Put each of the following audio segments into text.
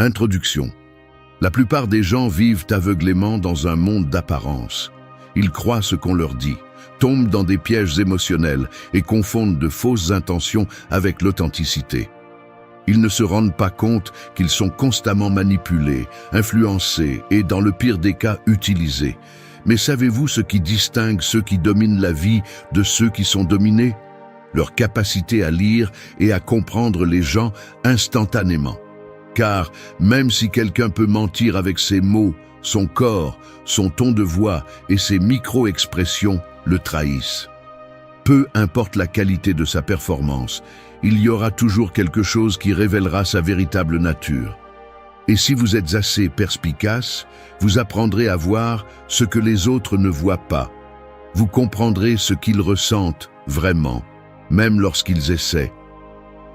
Introduction. La plupart des gens vivent aveuglément dans un monde d'apparence. Ils croient ce qu'on leur dit, tombent dans des pièges émotionnels et confondent de fausses intentions avec l'authenticité. Ils ne se rendent pas compte qu'ils sont constamment manipulés, influencés et, dans le pire des cas, utilisés. Mais savez-vous ce qui distingue ceux qui dominent la vie de ceux qui sont dominés? Leur capacité à lire et à comprendre les gens instantanément. Car même si quelqu'un peut mentir avec ses mots, son corps, son ton de voix et ses micro-expressions le trahissent. Peu importe la qualité de sa performance, il y aura toujours quelque chose qui révélera sa véritable nature. Et si vous êtes assez perspicace, vous apprendrez à voir ce que les autres ne voient pas. Vous comprendrez ce qu'ils ressentent vraiment, même lorsqu'ils essaient.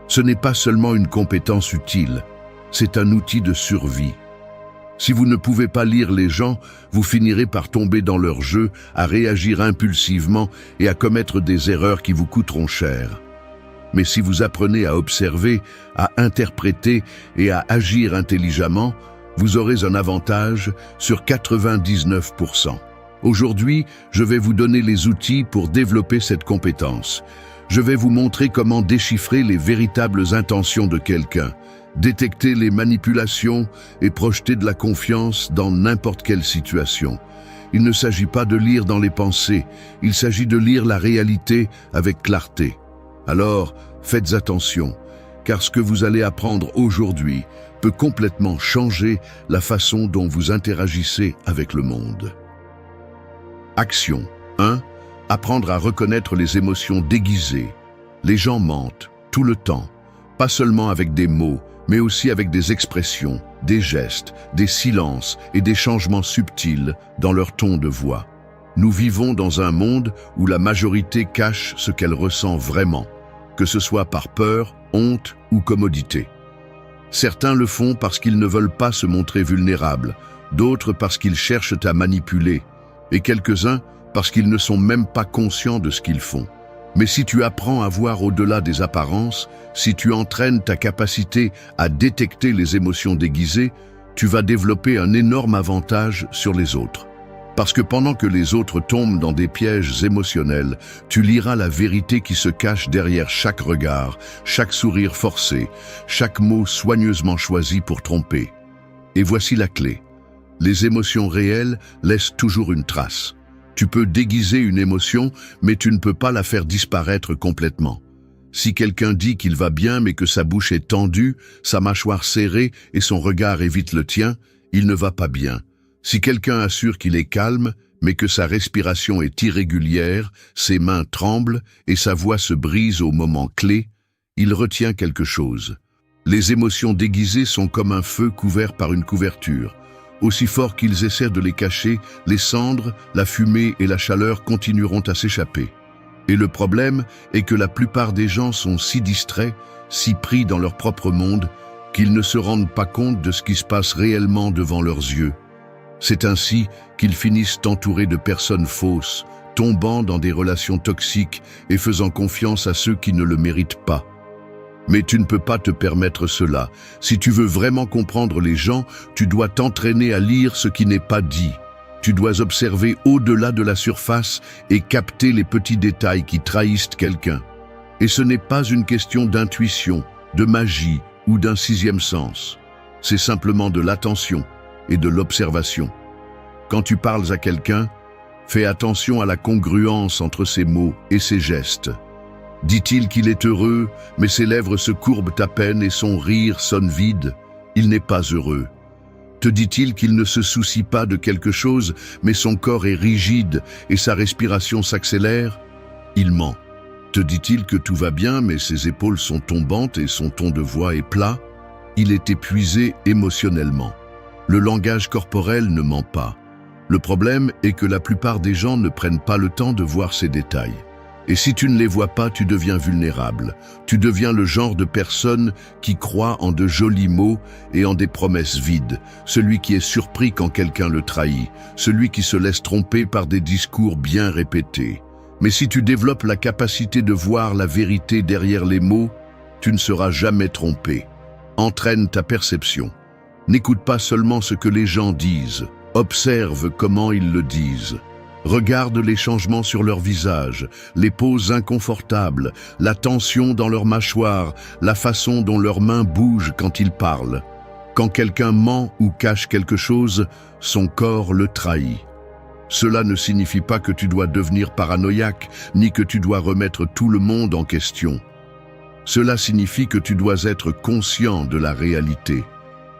Ce n'est pas seulement une compétence utile, c'est un outil de survie. Si vous ne pouvez pas lire les gens, vous finirez par tomber dans leur jeu, à réagir impulsivement et à commettre des erreurs qui vous coûteront cher. Mais si vous apprenez à observer, à interpréter et à agir intelligemment, vous aurez un avantage sur 99%. Aujourd'hui, je vais vous donner les outils pour développer cette compétence. Je vais vous montrer comment déchiffrer les véritables intentions de quelqu'un, détecter les manipulations et projeter de la confiance dans n'importe quelle situation. Il ne s'agit pas de lire dans les pensées, il s'agit de lire la réalité avec clarté. Alors, faites attention, car ce que vous allez apprendre aujourd'hui peut complètement changer la façon dont vous interagissez avec le monde. Action 1. Apprendre à reconnaître les émotions déguisées. Les gens mentent, tout le temps, pas seulement avec des mots, mais aussi avec des expressions, des gestes, des silences et des changements subtils dans leur ton de voix. Nous vivons dans un monde où la majorité cache ce qu'elle ressent vraiment, que ce soit par peur, honte ou commodité. Certains le font parce qu'ils ne veulent pas se montrer vulnérables, d'autres parce qu'ils cherchent à manipuler, et quelques-uns parce qu'ils ne sont même pas conscients de ce qu'ils font. Mais si tu apprends à voir au-delà des apparences, si tu entraînes ta capacité à détecter les émotions déguisées, tu vas développer un énorme avantage sur les autres. Parce que pendant que les autres tombent dans des pièges émotionnels, tu liras la vérité qui se cache derrière chaque regard, chaque sourire forcé, chaque mot soigneusement choisi pour tromper. Et voici la clé. Les émotions réelles laissent toujours une trace. Tu peux déguiser une émotion, mais tu ne peux pas la faire disparaître complètement. Si quelqu'un dit qu'il va bien mais que sa bouche est tendue, sa mâchoire serrée et son regard évite le tien, il ne va pas bien. Si quelqu'un assure qu'il est calme, mais que sa respiration est irrégulière, ses mains tremblent et sa voix se brise au moment clé, il retient quelque chose. Les émotions déguisées sont comme un feu couvert par une couverture. Aussi fort qu'ils essaient de les cacher, les cendres, la fumée et la chaleur continueront à s'échapper. Et le problème est que la plupart des gens sont si distraits, si pris dans leur propre monde, qu'ils ne se rendent pas compte de ce qui se passe réellement devant leurs yeux. C'est ainsi qu'ils finissent entourés de personnes fausses, tombant dans des relations toxiques et faisant confiance à ceux qui ne le méritent pas. Mais tu ne peux pas te permettre cela. Si tu veux vraiment comprendre les gens, tu dois t'entraîner à lire ce qui n'est pas dit. Tu dois observer au-delà de la surface et capter les petits détails qui trahissent quelqu'un. Et ce n'est pas une question d'intuition, de magie ou d'un sixième sens. C'est simplement de l'attention et de l'observation. Quand tu parles à quelqu'un, fais attention à la congruence entre ses mots et ses gestes. Dit-il qu'il est heureux, mais ses lèvres se courbent à peine et son rire sonne vide? Il n'est pas heureux. Te dit-il qu'il ne se soucie pas de quelque chose, mais son corps est rigide et sa respiration s'accélère? Il ment. Te dit-il que tout va bien, mais ses épaules sont tombantes et son ton de voix est plat? Il est épuisé émotionnellement. Le langage corporel ne ment pas. Le problème est que la plupart des gens ne prennent pas le temps de voir ces détails. Et si tu ne les vois pas, tu deviens vulnérable. Tu deviens le genre de personne qui croit en de jolis mots et en des promesses vides. Celui qui est surpris quand quelqu'un le trahit. Celui qui se laisse tromper par des discours bien répétés. Mais si tu développes la capacité de voir la vérité derrière les mots, tu ne seras jamais trompé. Entraîne ta perception. N'écoute pas seulement ce que les gens disent, observe comment ils le disent. Regarde les changements sur leur visage, les poses inconfortables, la tension dans leur mâchoire, la façon dont leurs mains bougent quand ils parlent. Quand quelqu'un ment ou cache quelque chose, son corps le trahit. Cela ne signifie pas que tu dois devenir paranoïaque, ni que tu dois remettre tout le monde en question. Cela signifie que tu dois être conscient de la réalité.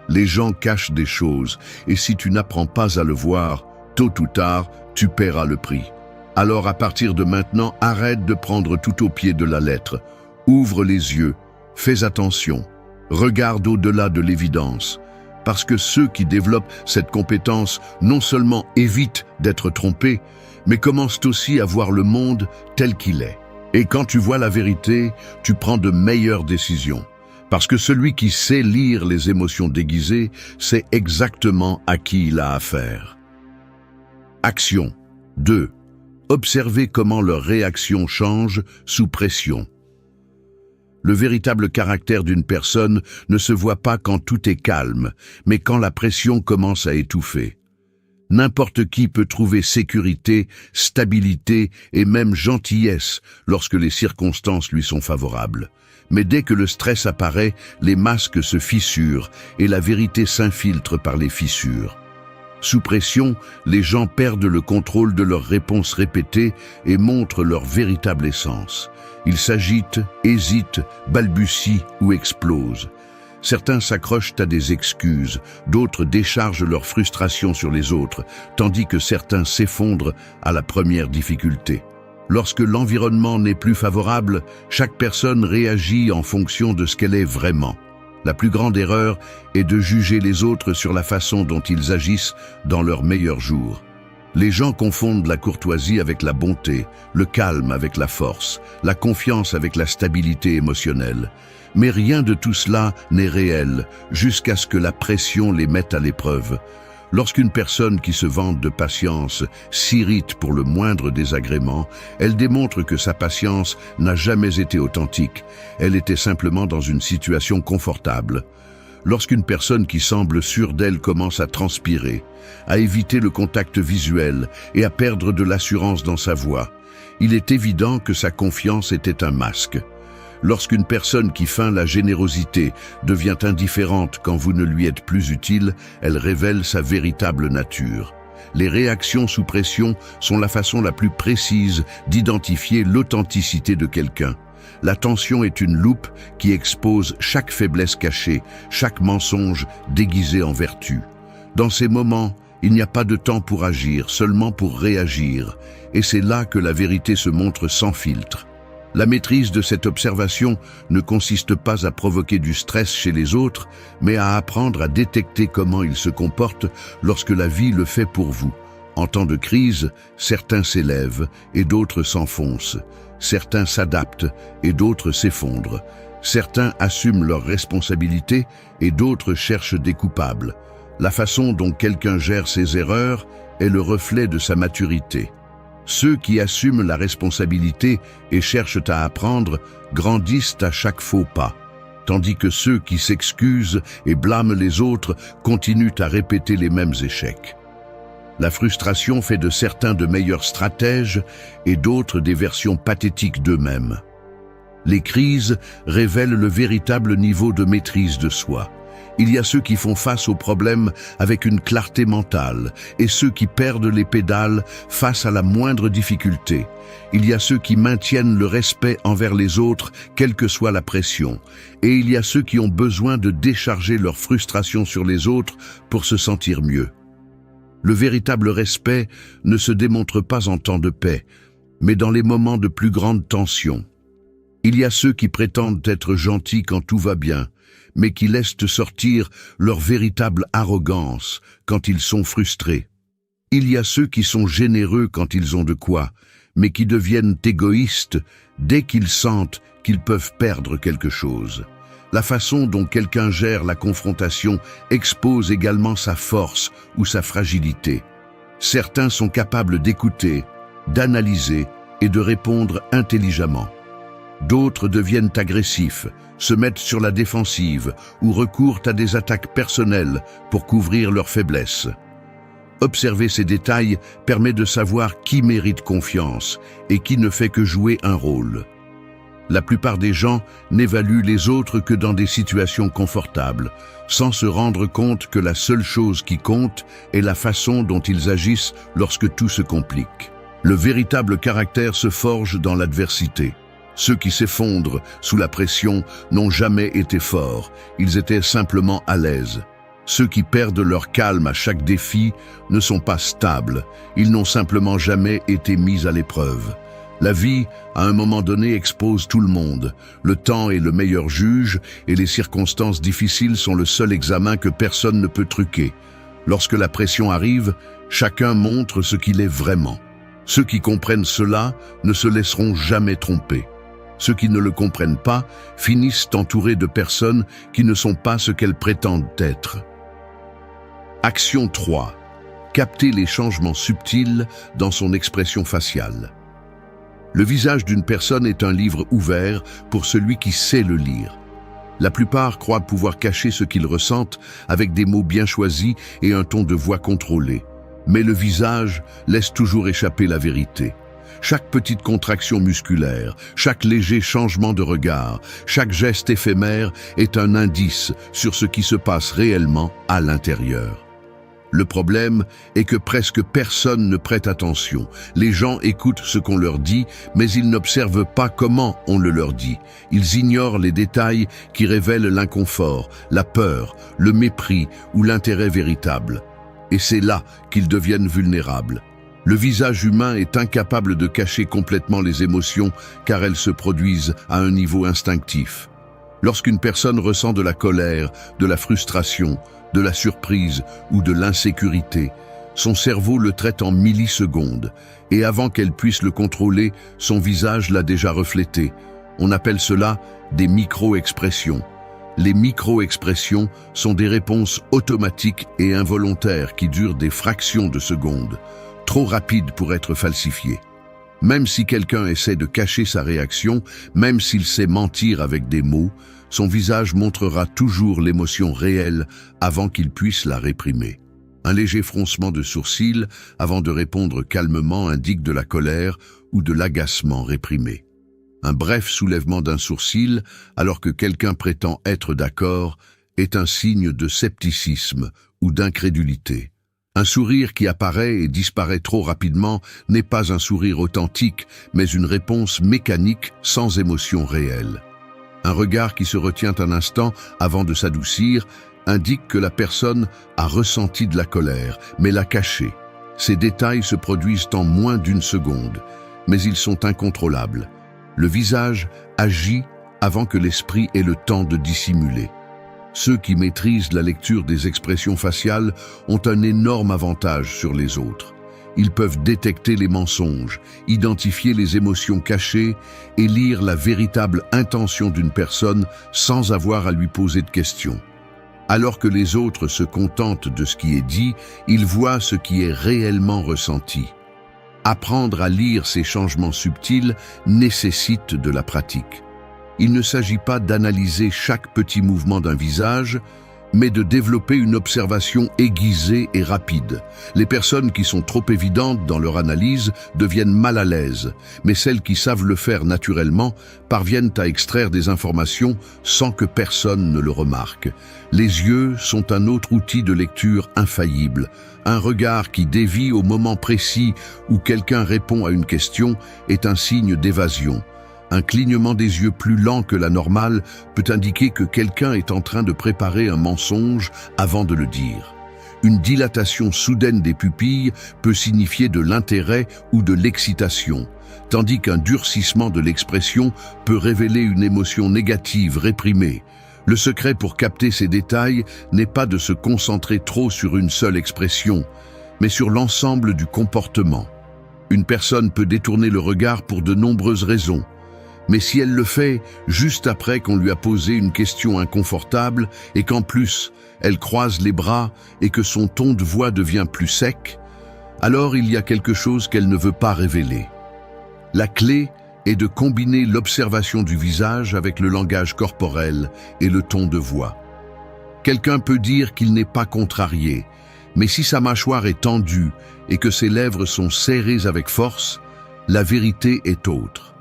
Les gens cachent des choses, et si tu n'apprends pas à le voir, tôt ou tard, tu paieras le prix. Alors à partir de maintenant, arrête de prendre tout au pied de la lettre. Ouvre les yeux, fais attention, regarde au-delà de l'évidence. Parce que ceux qui développent cette compétence non seulement évitent d'être trompés, mais commencent aussi à voir le monde tel qu'il est. Et quand tu vois la vérité, tu prends de meilleures décisions. Parce que celui qui sait lire les émotions déguisées sait exactement à qui il a affaire. Action 2. Observez comment leur réaction change sous pression. Le véritable caractère d'une personne ne se voit pas quand tout est calme, mais quand la pression commence à étouffer. N'importe qui peut trouver sécurité, stabilité et même gentillesse lorsque les circonstances lui sont favorables. Mais dès que le stress apparaît, les masques se fissurent et la vérité s'infiltre par les fissures. Sous pression, les gens perdent le contrôle de leurs réponses répétées et montrent leur véritable essence. Ils s'agitent, hésitent, balbutient ou explosent. Certains s'accrochent à des excuses, d'autres déchargent leur frustration sur les autres, tandis que certains s'effondrent à la première difficulté. Lorsque l'environnement n'est plus favorable, chaque personne réagit en fonction de ce qu'elle est vraiment. La plus grande erreur est de juger les autres sur la façon dont ils agissent dans leurs meilleurs jours. Les gens confondent la courtoisie avec la bonté, le calme avec la force, la confiance avec la stabilité émotionnelle. Mais rien de tout cela n'est réel jusqu'à ce que la pression les mette à l'épreuve. Lorsqu'une personne qui se vante de patience s'irrite pour le moindre désagrément, elle démontre que sa patience n'a jamais été authentique. Elle était simplement dans une situation confortable. Lorsqu'une personne qui semble sûre d'elle commence à transpirer, à éviter le contact visuel et à perdre de l'assurance dans sa voix, il est évident que sa confiance était un masque. Lorsqu'une personne qui feint la générosité devient indifférente quand vous ne lui êtes plus utile, elle révèle sa véritable nature. Les réactions sous pression sont la façon la plus précise d'identifier l'authenticité de quelqu'un. La tension est une loupe qui expose chaque faiblesse cachée, chaque mensonge déguisé en vertu. Dans ces moments, il n'y a pas de temps pour agir, seulement pour réagir. Et c'est là que la vérité se montre sans filtre. La maîtrise de cette observation ne consiste pas à provoquer du stress chez les autres, mais à apprendre à détecter comment ils se comportent lorsque la vie le fait pour vous. En temps de crise, certains s'élèvent et d'autres s'enfoncent. Certains s'adaptent et d'autres s'effondrent. Certains assument leurs responsabilités et d'autres cherchent des coupables. La façon dont quelqu'un gère ses erreurs est le reflet de sa maturité. Ceux qui assument la responsabilité et cherchent à apprendre grandissent à chaque faux pas, tandis que ceux qui s'excusent et blâment les autres continuent à répéter les mêmes échecs. La frustration fait de certains de meilleurs stratèges et d'autres des versions pathétiques d'eux-mêmes. Les crises révèlent le véritable niveau de maîtrise de soi. Il y a ceux qui font face aux problèmes avec une clarté mentale et ceux qui perdent les pédales face à la moindre difficulté. Il y a ceux qui maintiennent le respect envers les autres, quelle que soit la pression. Et il y a ceux qui ont besoin de décharger leur frustration sur les autres pour se sentir mieux. Le véritable respect ne se démontre pas en temps de paix, mais dans les moments de plus grande tension. Il y a ceux qui prétendent être gentils quand tout va bien, mais qui laissent sortir leur véritable arrogance quand ils sont frustrés. Il y a ceux qui sont généreux quand ils ont de quoi, mais qui deviennent égoïstes dès qu'ils sentent qu'ils peuvent perdre quelque chose. La façon dont quelqu'un gère la confrontation expose également sa force ou sa fragilité. Certains sont capables d'écouter, d'analyser et de répondre intelligemment. D'autres deviennent agressifs, se mettent sur la défensive ou recourent à des attaques personnelles pour couvrir leurs faiblesses. Observer ces détails permet de savoir qui mérite confiance et qui ne fait que jouer un rôle. La plupart des gens n'évaluent les autres que dans des situations confortables, sans se rendre compte que la seule chose qui compte est la façon dont ils agissent lorsque tout se complique. Le véritable caractère se forge dans l'adversité. Ceux qui s'effondrent sous la pression n'ont jamais été forts, ils étaient simplement à l'aise. Ceux qui perdent leur calme à chaque défi ne sont pas stables, ils n'ont simplement jamais été mis à l'épreuve. La vie, à un moment donné, expose tout le monde. Le temps est le meilleur juge et les circonstances difficiles sont le seul examen que personne ne peut truquer. Lorsque la pression arrive, chacun montre ce qu'il est vraiment. Ceux qui comprennent cela ne se laisseront jamais tromper. Ceux qui ne le comprennent pas finissent entourés de personnes qui ne sont pas ce qu'elles prétendent être. Action 3. Capter les changements subtils dans son expression faciale. Le visage d'une personne est un livre ouvert pour celui qui sait le lire. La plupart croient pouvoir cacher ce qu'ils ressentent avec des mots bien choisis et un ton de voix contrôlé. Mais le visage laisse toujours échapper la vérité. Chaque petite contraction musculaire, chaque léger changement de regard, chaque geste éphémère est un indice sur ce qui se passe réellement à l'intérieur. Le problème est que presque personne ne prête attention. Les gens écoutent ce qu'on leur dit, mais ils n'observent pas comment on le leur dit. Ils ignorent les détails qui révèlent l'inconfort, la peur, le mépris ou l'intérêt véritable. Et c'est là qu'ils deviennent vulnérables. Le visage humain est incapable de cacher complètement les émotions car elles se produisent à un niveau instinctif. Lorsqu'une personne ressent de la colère, de la frustration, de la surprise ou de l'insécurité, son cerveau le traite en millisecondes et avant qu'elle puisse le contrôler, son visage l'a déjà reflété. On appelle cela des micro-expressions. Les micro-expressions sont des réponses automatiques et involontaires qui durent des fractions de secondes, trop rapides pour être falsifiées. Même si quelqu'un essaie de cacher sa réaction, même s'il sait mentir avec des mots, son visage montrera toujours l'émotion réelle avant qu'il puisse la réprimer. Un léger froncement de sourcils avant de répondre calmement indique de la colère ou de l'agacement réprimé. Un bref soulèvement d'un sourcil alors que quelqu'un prétend être d'accord est un signe de scepticisme ou d'incrédulité. Un sourire qui apparaît et disparaît trop rapidement n'est pas un sourire authentique, mais une réponse mécanique sans émotion réelle. Un regard qui se retient un instant avant de s'adoucir indique que la personne a ressenti de la colère, mais l'a cachée. Ces détails se produisent en moins d'une seconde, mais ils sont incontrôlables. Le visage agit avant que l'esprit ait le temps de dissimuler. Ceux qui maîtrisent la lecture des expressions faciales ont un énorme avantage sur les autres. Ils peuvent détecter les mensonges, identifier les émotions cachées et lire la véritable intention d'une personne sans avoir à lui poser de questions. Alors que les autres se contentent de ce qui est dit, ils voient ce qui est réellement ressenti. Apprendre à lire ces changements subtils nécessite de la pratique. Il ne s'agit pas d'analyser chaque petit mouvement d'un visage, mais de développer une observation aiguisée et rapide. Les personnes qui sont trop évidentes dans leur analyse deviennent mal à l'aise, mais celles qui savent le faire naturellement parviennent à extraire des informations sans que personne ne le remarque. Les yeux sont un autre outil de lecture infaillible. Un regard qui dévie au moment précis où quelqu'un répond à une question est un signe d'évasion. Un clignement des yeux plus lent que la normale peut indiquer que quelqu'un est en train de préparer un mensonge avant de le dire. Une dilatation soudaine des pupilles peut signifier de l'intérêt ou de l'excitation, tandis qu'un durcissement de l'expression peut révéler une émotion négative réprimée. Le secret pour capter ces détails n'est pas de se concentrer trop sur une seule expression, mais sur l'ensemble du comportement. Une personne peut détourner le regard pour de nombreuses raisons. Mais si elle le fait juste après qu'on lui a posé une question inconfortable et qu'en plus elle croise les bras et que son ton de voix devient plus sec, alors il y a quelque chose qu'elle ne veut pas révéler. La clé est de combiner l'observation du visage avec le langage corporel et le ton de voix. Quelqu'un peut dire qu'il n'est pas contrarié, mais si sa mâchoire est tendue et que ses lèvres sont serrées avec force, la vérité est autre.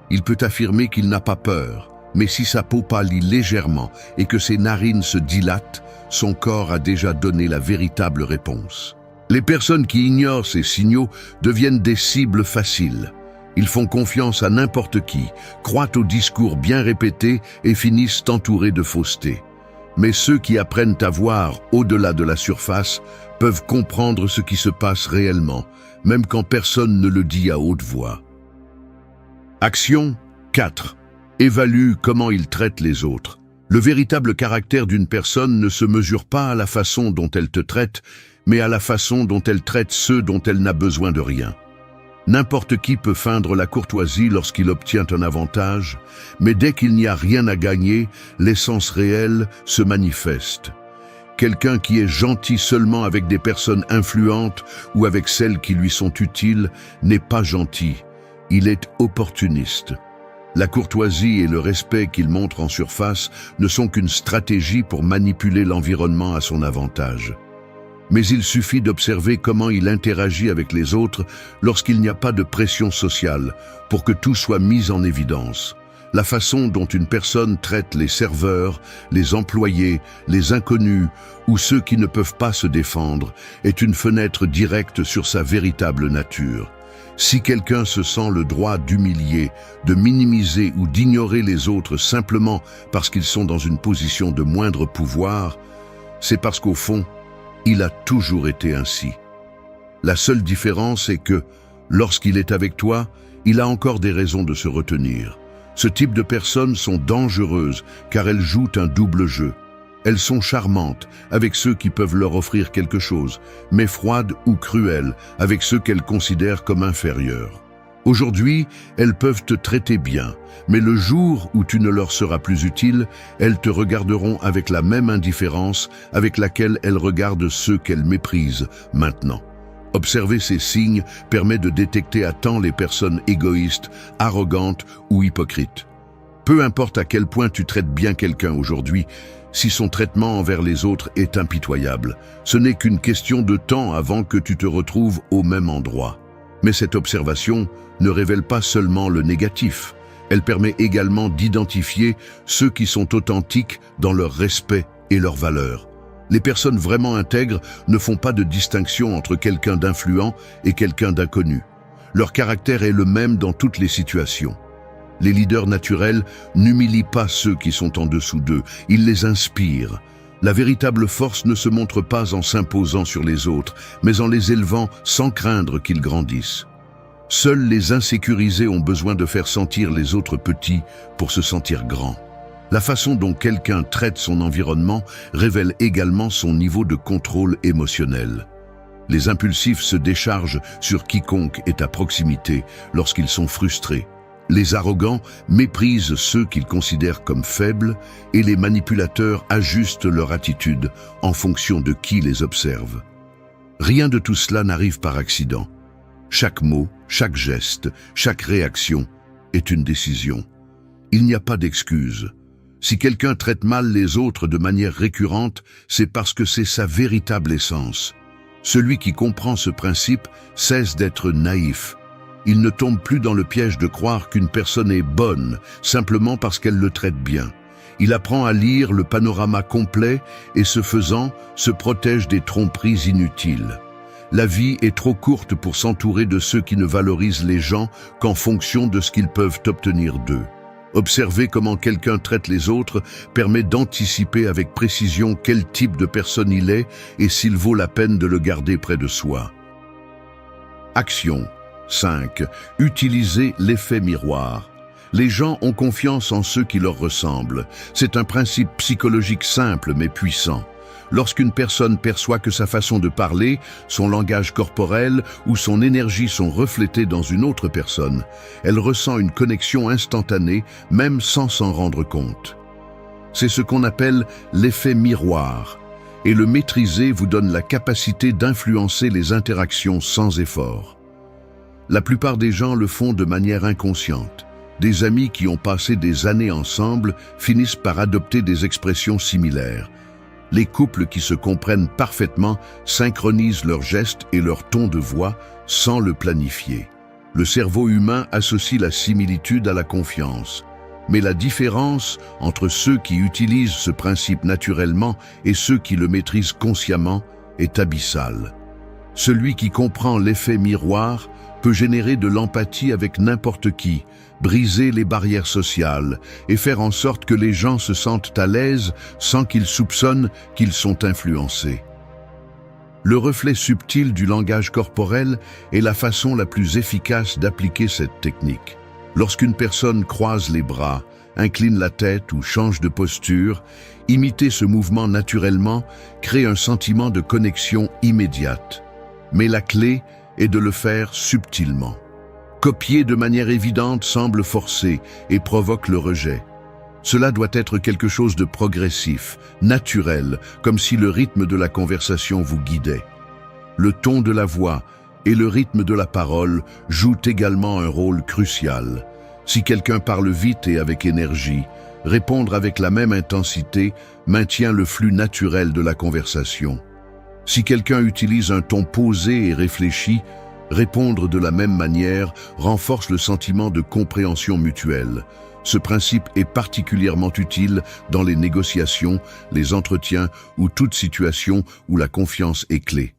Il peut affirmer qu'il n'a pas peur, mais si sa peau pâlit légèrement et que ses narines se dilatent, son corps a déjà donné la véritable réponse. Les personnes qui ignorent ces signaux deviennent des cibles faciles. Ils font confiance à n'importe qui, croient aux discours bien répétés et finissent entourés de fausseté. Mais ceux qui apprennent à voir au-delà de la surface peuvent comprendre ce qui se passe réellement, même quand personne ne le dit à haute voix. Action 4. Évalue comment il traite les autres. Le véritable caractère d'une personne ne se mesure pas à la façon dont elle te traite, mais à la façon dont elle traite ceux dont elle n'a besoin de rien. N'importe qui peut feindre la courtoisie lorsqu'il obtient un avantage, mais dès qu'il n'y a rien à gagner, l'essence réelle se manifeste. Quelqu'un qui est gentil seulement avec des personnes influentes ou avec celles qui lui sont utiles n'est pas gentil, il est opportuniste. La courtoisie et le respect qu'il montre en surface ne sont qu'une stratégie pour manipuler l'environnement à son avantage. Mais il suffit d'observer comment il interagit avec les autres lorsqu'il n'y a pas de pression sociale pour que tout soit mis en évidence. La façon dont une personne traite les serveurs, les employés, les inconnus ou ceux qui ne peuvent pas se défendre est une fenêtre directe sur sa véritable nature. Si quelqu'un se sent le droit d'humilier, de minimiser ou d'ignorer les autres simplement parce qu'ils sont dans une position de moindre pouvoir, c'est parce qu'au fond, il a toujours été ainsi. La seule différence est que, lorsqu'il est avec toi, il a encore des raisons de se retenir. Ce type de personnes sont dangereuses car elles jouent un double jeu. Elles sont charmantes avec ceux qui peuvent leur offrir quelque chose, mais froides ou cruelles avec ceux qu'elles considèrent comme inférieurs. Aujourd'hui, elles peuvent te traiter bien, mais le jour où tu ne leur seras plus utile, elles te regarderont avec la même indifférence avec laquelle elles regardent ceux qu'elles méprisent maintenant. Observer ces signes permet de détecter à temps les personnes égoïstes, arrogantes ou hypocrites. Peu importe à quel point tu traites bien quelqu'un aujourd'hui, si son traitement envers les autres est impitoyable, ce n'est qu'une question de temps avant que tu te retrouves au même endroit. Mais cette observation ne révèle pas seulement le négatif, elle permet également d'identifier ceux qui sont authentiques dans leur respect et leurs valeurs. Les personnes vraiment intègres ne font pas de distinction entre quelqu'un d'influent et quelqu'un d'inconnu. Leur caractère est le même dans toutes les situations. Les leaders naturels n'humilient pas ceux qui sont en dessous d'eux, ils les inspirent. La véritable force ne se montre pas en s'imposant sur les autres, mais en les élevant sans craindre qu'ils grandissent. Seuls les insécurisés ont besoin de faire sentir les autres petits pour se sentir grands. La façon dont quelqu'un traite son environnement révèle également son niveau de contrôle émotionnel. Les impulsifs se déchargent sur quiconque est à proximité lorsqu'ils sont frustrés. Les arrogants méprisent ceux qu'ils considèrent comme faibles et les manipulateurs ajustent leur attitude en fonction de qui les observe. Rien de tout cela n'arrive par accident. Chaque mot, chaque geste, chaque réaction est une décision. Il n'y a pas d'excuse. Si quelqu'un traite mal les autres de manière récurrente, c'est parce que c'est sa véritable essence. Celui qui comprend ce principe cesse d'être naïf. Il ne tombe plus dans le piège de croire qu'une personne est bonne simplement parce qu'elle le traite bien. Il apprend à lire le panorama complet et, ce faisant, se protège des tromperies inutiles. La vie est trop courte pour s'entourer de ceux qui ne valorisent les gens qu'en fonction de ce qu'ils peuvent obtenir d'eux. Observer comment quelqu'un traite les autres permet d'anticiper avec précision quel type de personne il est et s'il vaut la peine de le garder près de soi. Action 5. Utiliser l'effet miroir. Les gens ont confiance en ceux qui leur ressemblent. C'est un principe psychologique simple mais puissant. Lorsqu'une personne perçoit que sa façon de parler, son langage corporel ou son énergie sont reflétés dans une autre personne, elle ressent une connexion instantanée, même sans s'en rendre compte. C'est ce qu'on appelle l'effet miroir, et le maîtriser vous donne la capacité d'influencer les interactions sans effort. La plupart des gens le font de manière inconsciente. Des amis qui ont passé des années ensemble finissent par adopter des expressions similaires. Les couples qui se comprennent parfaitement synchronisent leurs gestes et leur ton de voix sans le planifier. Le cerveau humain associe la similitude à la confiance. Mais la différence entre ceux qui utilisent ce principe naturellement et ceux qui le maîtrisent consciemment est abyssale. Celui qui comprend l'effet miroir peut générer de l'empathie avec n'importe qui, briser les barrières sociales et faire en sorte que les gens se sentent à l'aise sans qu'ils soupçonnent qu'ils sont influencés. Le reflet subtil du langage corporel est la façon la plus efficace d'appliquer cette technique. Lorsqu'une personne croise les bras, incline la tête ou change de posture, imiter ce mouvement naturellement crée un sentiment de connexion immédiate. Mais la clé est de le faire subtilement. Copier de manière évidente semble forcé et provoque le rejet. Cela doit être quelque chose de progressif, naturel, comme si le rythme de la conversation vous guidait. Le ton de la voix et le rythme de la parole jouent également un rôle crucial. Si quelqu'un parle vite et avec énergie, répondre avec la même intensité maintient le flux naturel de la conversation. Si quelqu'un utilise un ton posé et réfléchi, répondre de la même manière renforce le sentiment de compréhension mutuelle. Ce principe est particulièrement utile dans les négociations, les entretiens ou toute situation où la confiance est clé.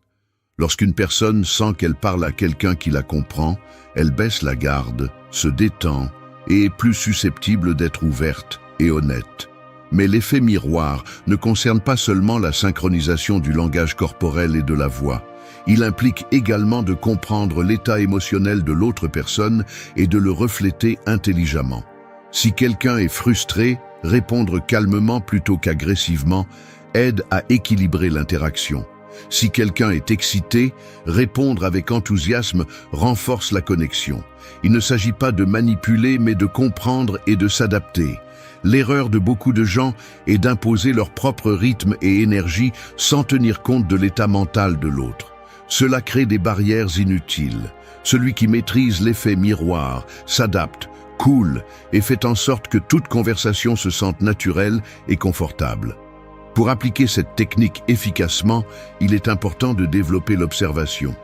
Lorsqu'une personne sent qu'elle parle à quelqu'un qui la comprend, elle baisse la garde, se détend et est plus susceptible d'être ouverte et honnête. Mais l'effet miroir ne concerne pas seulement la synchronisation du langage corporel et de la voix. Il implique également de comprendre l'état émotionnel de l'autre personne et de le refléter intelligemment. Si quelqu'un est frustré, répondre calmement plutôt qu'agressivement aide à équilibrer l'interaction. Si quelqu'un est excité, répondre avec enthousiasme renforce la connexion. Il ne s'agit pas de manipuler, mais de comprendre et de s'adapter. L'erreur de beaucoup de gens est d'imposer leur propre rythme et énergie sans tenir compte de l'état mental de l'autre. Cela crée des barrières inutiles. Celui qui maîtrise l'effet miroir s'adapte, coule et fait en sorte que toute conversation se sente naturelle et confortable. Pour appliquer cette technique efficacement, il est important de développer l'observation.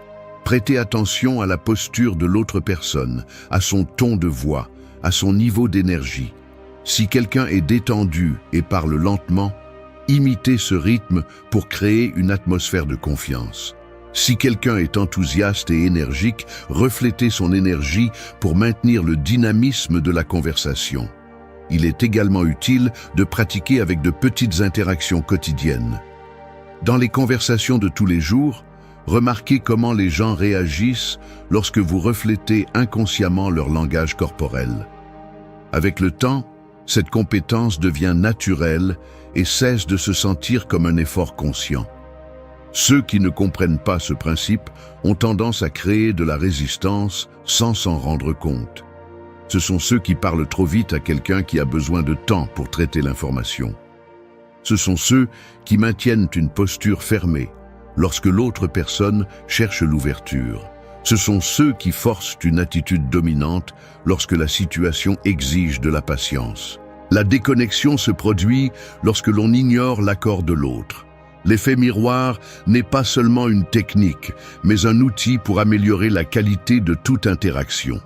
Prêtez attention à la posture de l'autre personne, à son ton de voix, à son niveau d'énergie. Si quelqu'un est détendu et parle lentement, imitez ce rythme pour créer une atmosphère de confiance. Si quelqu'un est enthousiaste et énergique, reflétez son énergie pour maintenir le dynamisme de la conversation. Il est également utile de pratiquer avec de petites interactions quotidiennes. Dans les conversations de tous les jours, remarquez comment les gens réagissent lorsque vous reflétez inconsciemment leur langage corporel. Avec le temps, cette compétence devient naturelle et cesse de se sentir comme un effort conscient. Ceux qui ne comprennent pas ce principe ont tendance à créer de la résistance sans s'en rendre compte. Ce sont ceux qui parlent trop vite à quelqu'un qui a besoin de temps pour traiter l'information. Ce sont ceux qui maintiennent une posture fermée lorsque l'autre personne cherche l'ouverture. Ce sont ceux qui forcent une attitude dominante lorsque la situation exige de la patience. La déconnexion se produit lorsque l'on ignore l'accord de l'autre. L'effet miroir n'est pas seulement une technique, mais un outil pour améliorer la qualité de toute interaction.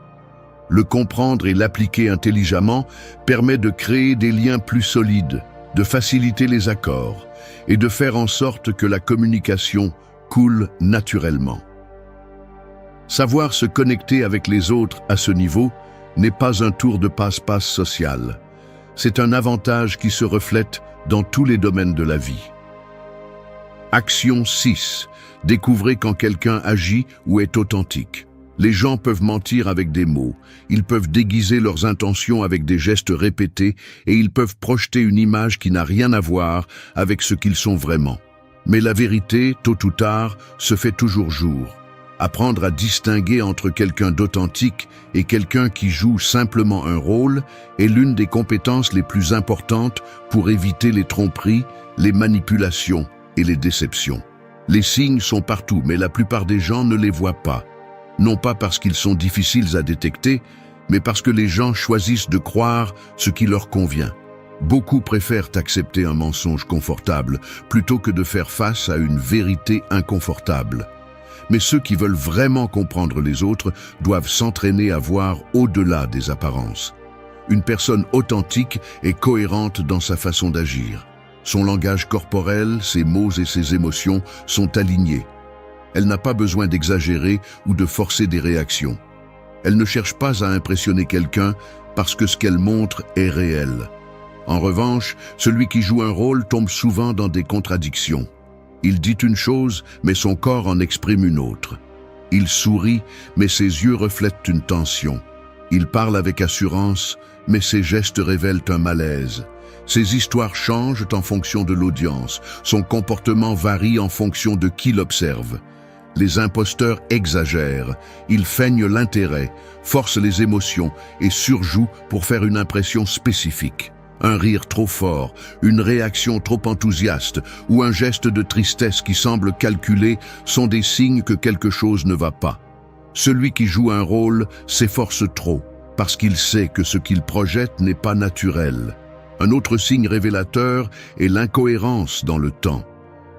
Le comprendre et l'appliquer intelligemment permet de créer des liens plus solides, de faciliter les accords et de faire en sorte que la communication coule naturellement. Savoir se connecter avec les autres à ce niveau n'est pas un tour de passe-passe social. C'est un avantage qui se reflète dans tous les domaines de la vie. Action 6. Découvrez quand quelqu'un agit ou est authentique. Les gens peuvent mentir avec des mots, ils peuvent déguiser leurs intentions avec des gestes répétés et ils peuvent projeter une image qui n'a rien à voir avec ce qu'ils sont vraiment. Mais la vérité, tôt ou tard, se fait toujours jour. Apprendre à distinguer entre quelqu'un d'authentique et quelqu'un qui joue simplement un rôle est l'une des compétences les plus importantes pour éviter les tromperies, les manipulations et les déceptions. Les signes sont partout, mais la plupart des gens ne les voient pas. Non pas parce qu'ils sont difficiles à détecter, mais parce que les gens choisissent de croire ce qui leur convient. Beaucoup préfèrent accepter un mensonge confortable plutôt que de faire face à une vérité inconfortable. Mais ceux qui veulent vraiment comprendre les autres doivent s'entraîner à voir au-delà des apparences. Une personne authentique est cohérente dans sa façon d'agir. Son langage corporel, ses mots et ses émotions sont alignés. Elle n'a pas besoin d'exagérer ou de forcer des réactions. Elle ne cherche pas à impressionner quelqu'un parce que ce qu'elle montre est réel. En revanche, celui qui joue un rôle tombe souvent dans des contradictions. Il dit une chose, mais son corps en exprime une autre. Il sourit, mais ses yeux reflètent une tension. Il parle avec assurance, mais ses gestes révèlent un malaise. Ses histoires changent en fonction de l'audience. Son comportement varie en fonction de qui l'observe. Les imposteurs exagèrent, ils feignent l'intérêt, forcent les émotions et surjouent pour faire une impression spécifique. Un rire trop fort, une réaction trop enthousiaste ou un geste de tristesse qui semble calculé sont des signes que quelque chose ne va pas. Celui qui joue un rôle s'efforce trop parce qu'il sait que ce qu'il projette n'est pas naturel. Un autre signe révélateur est l'incohérence dans le temps.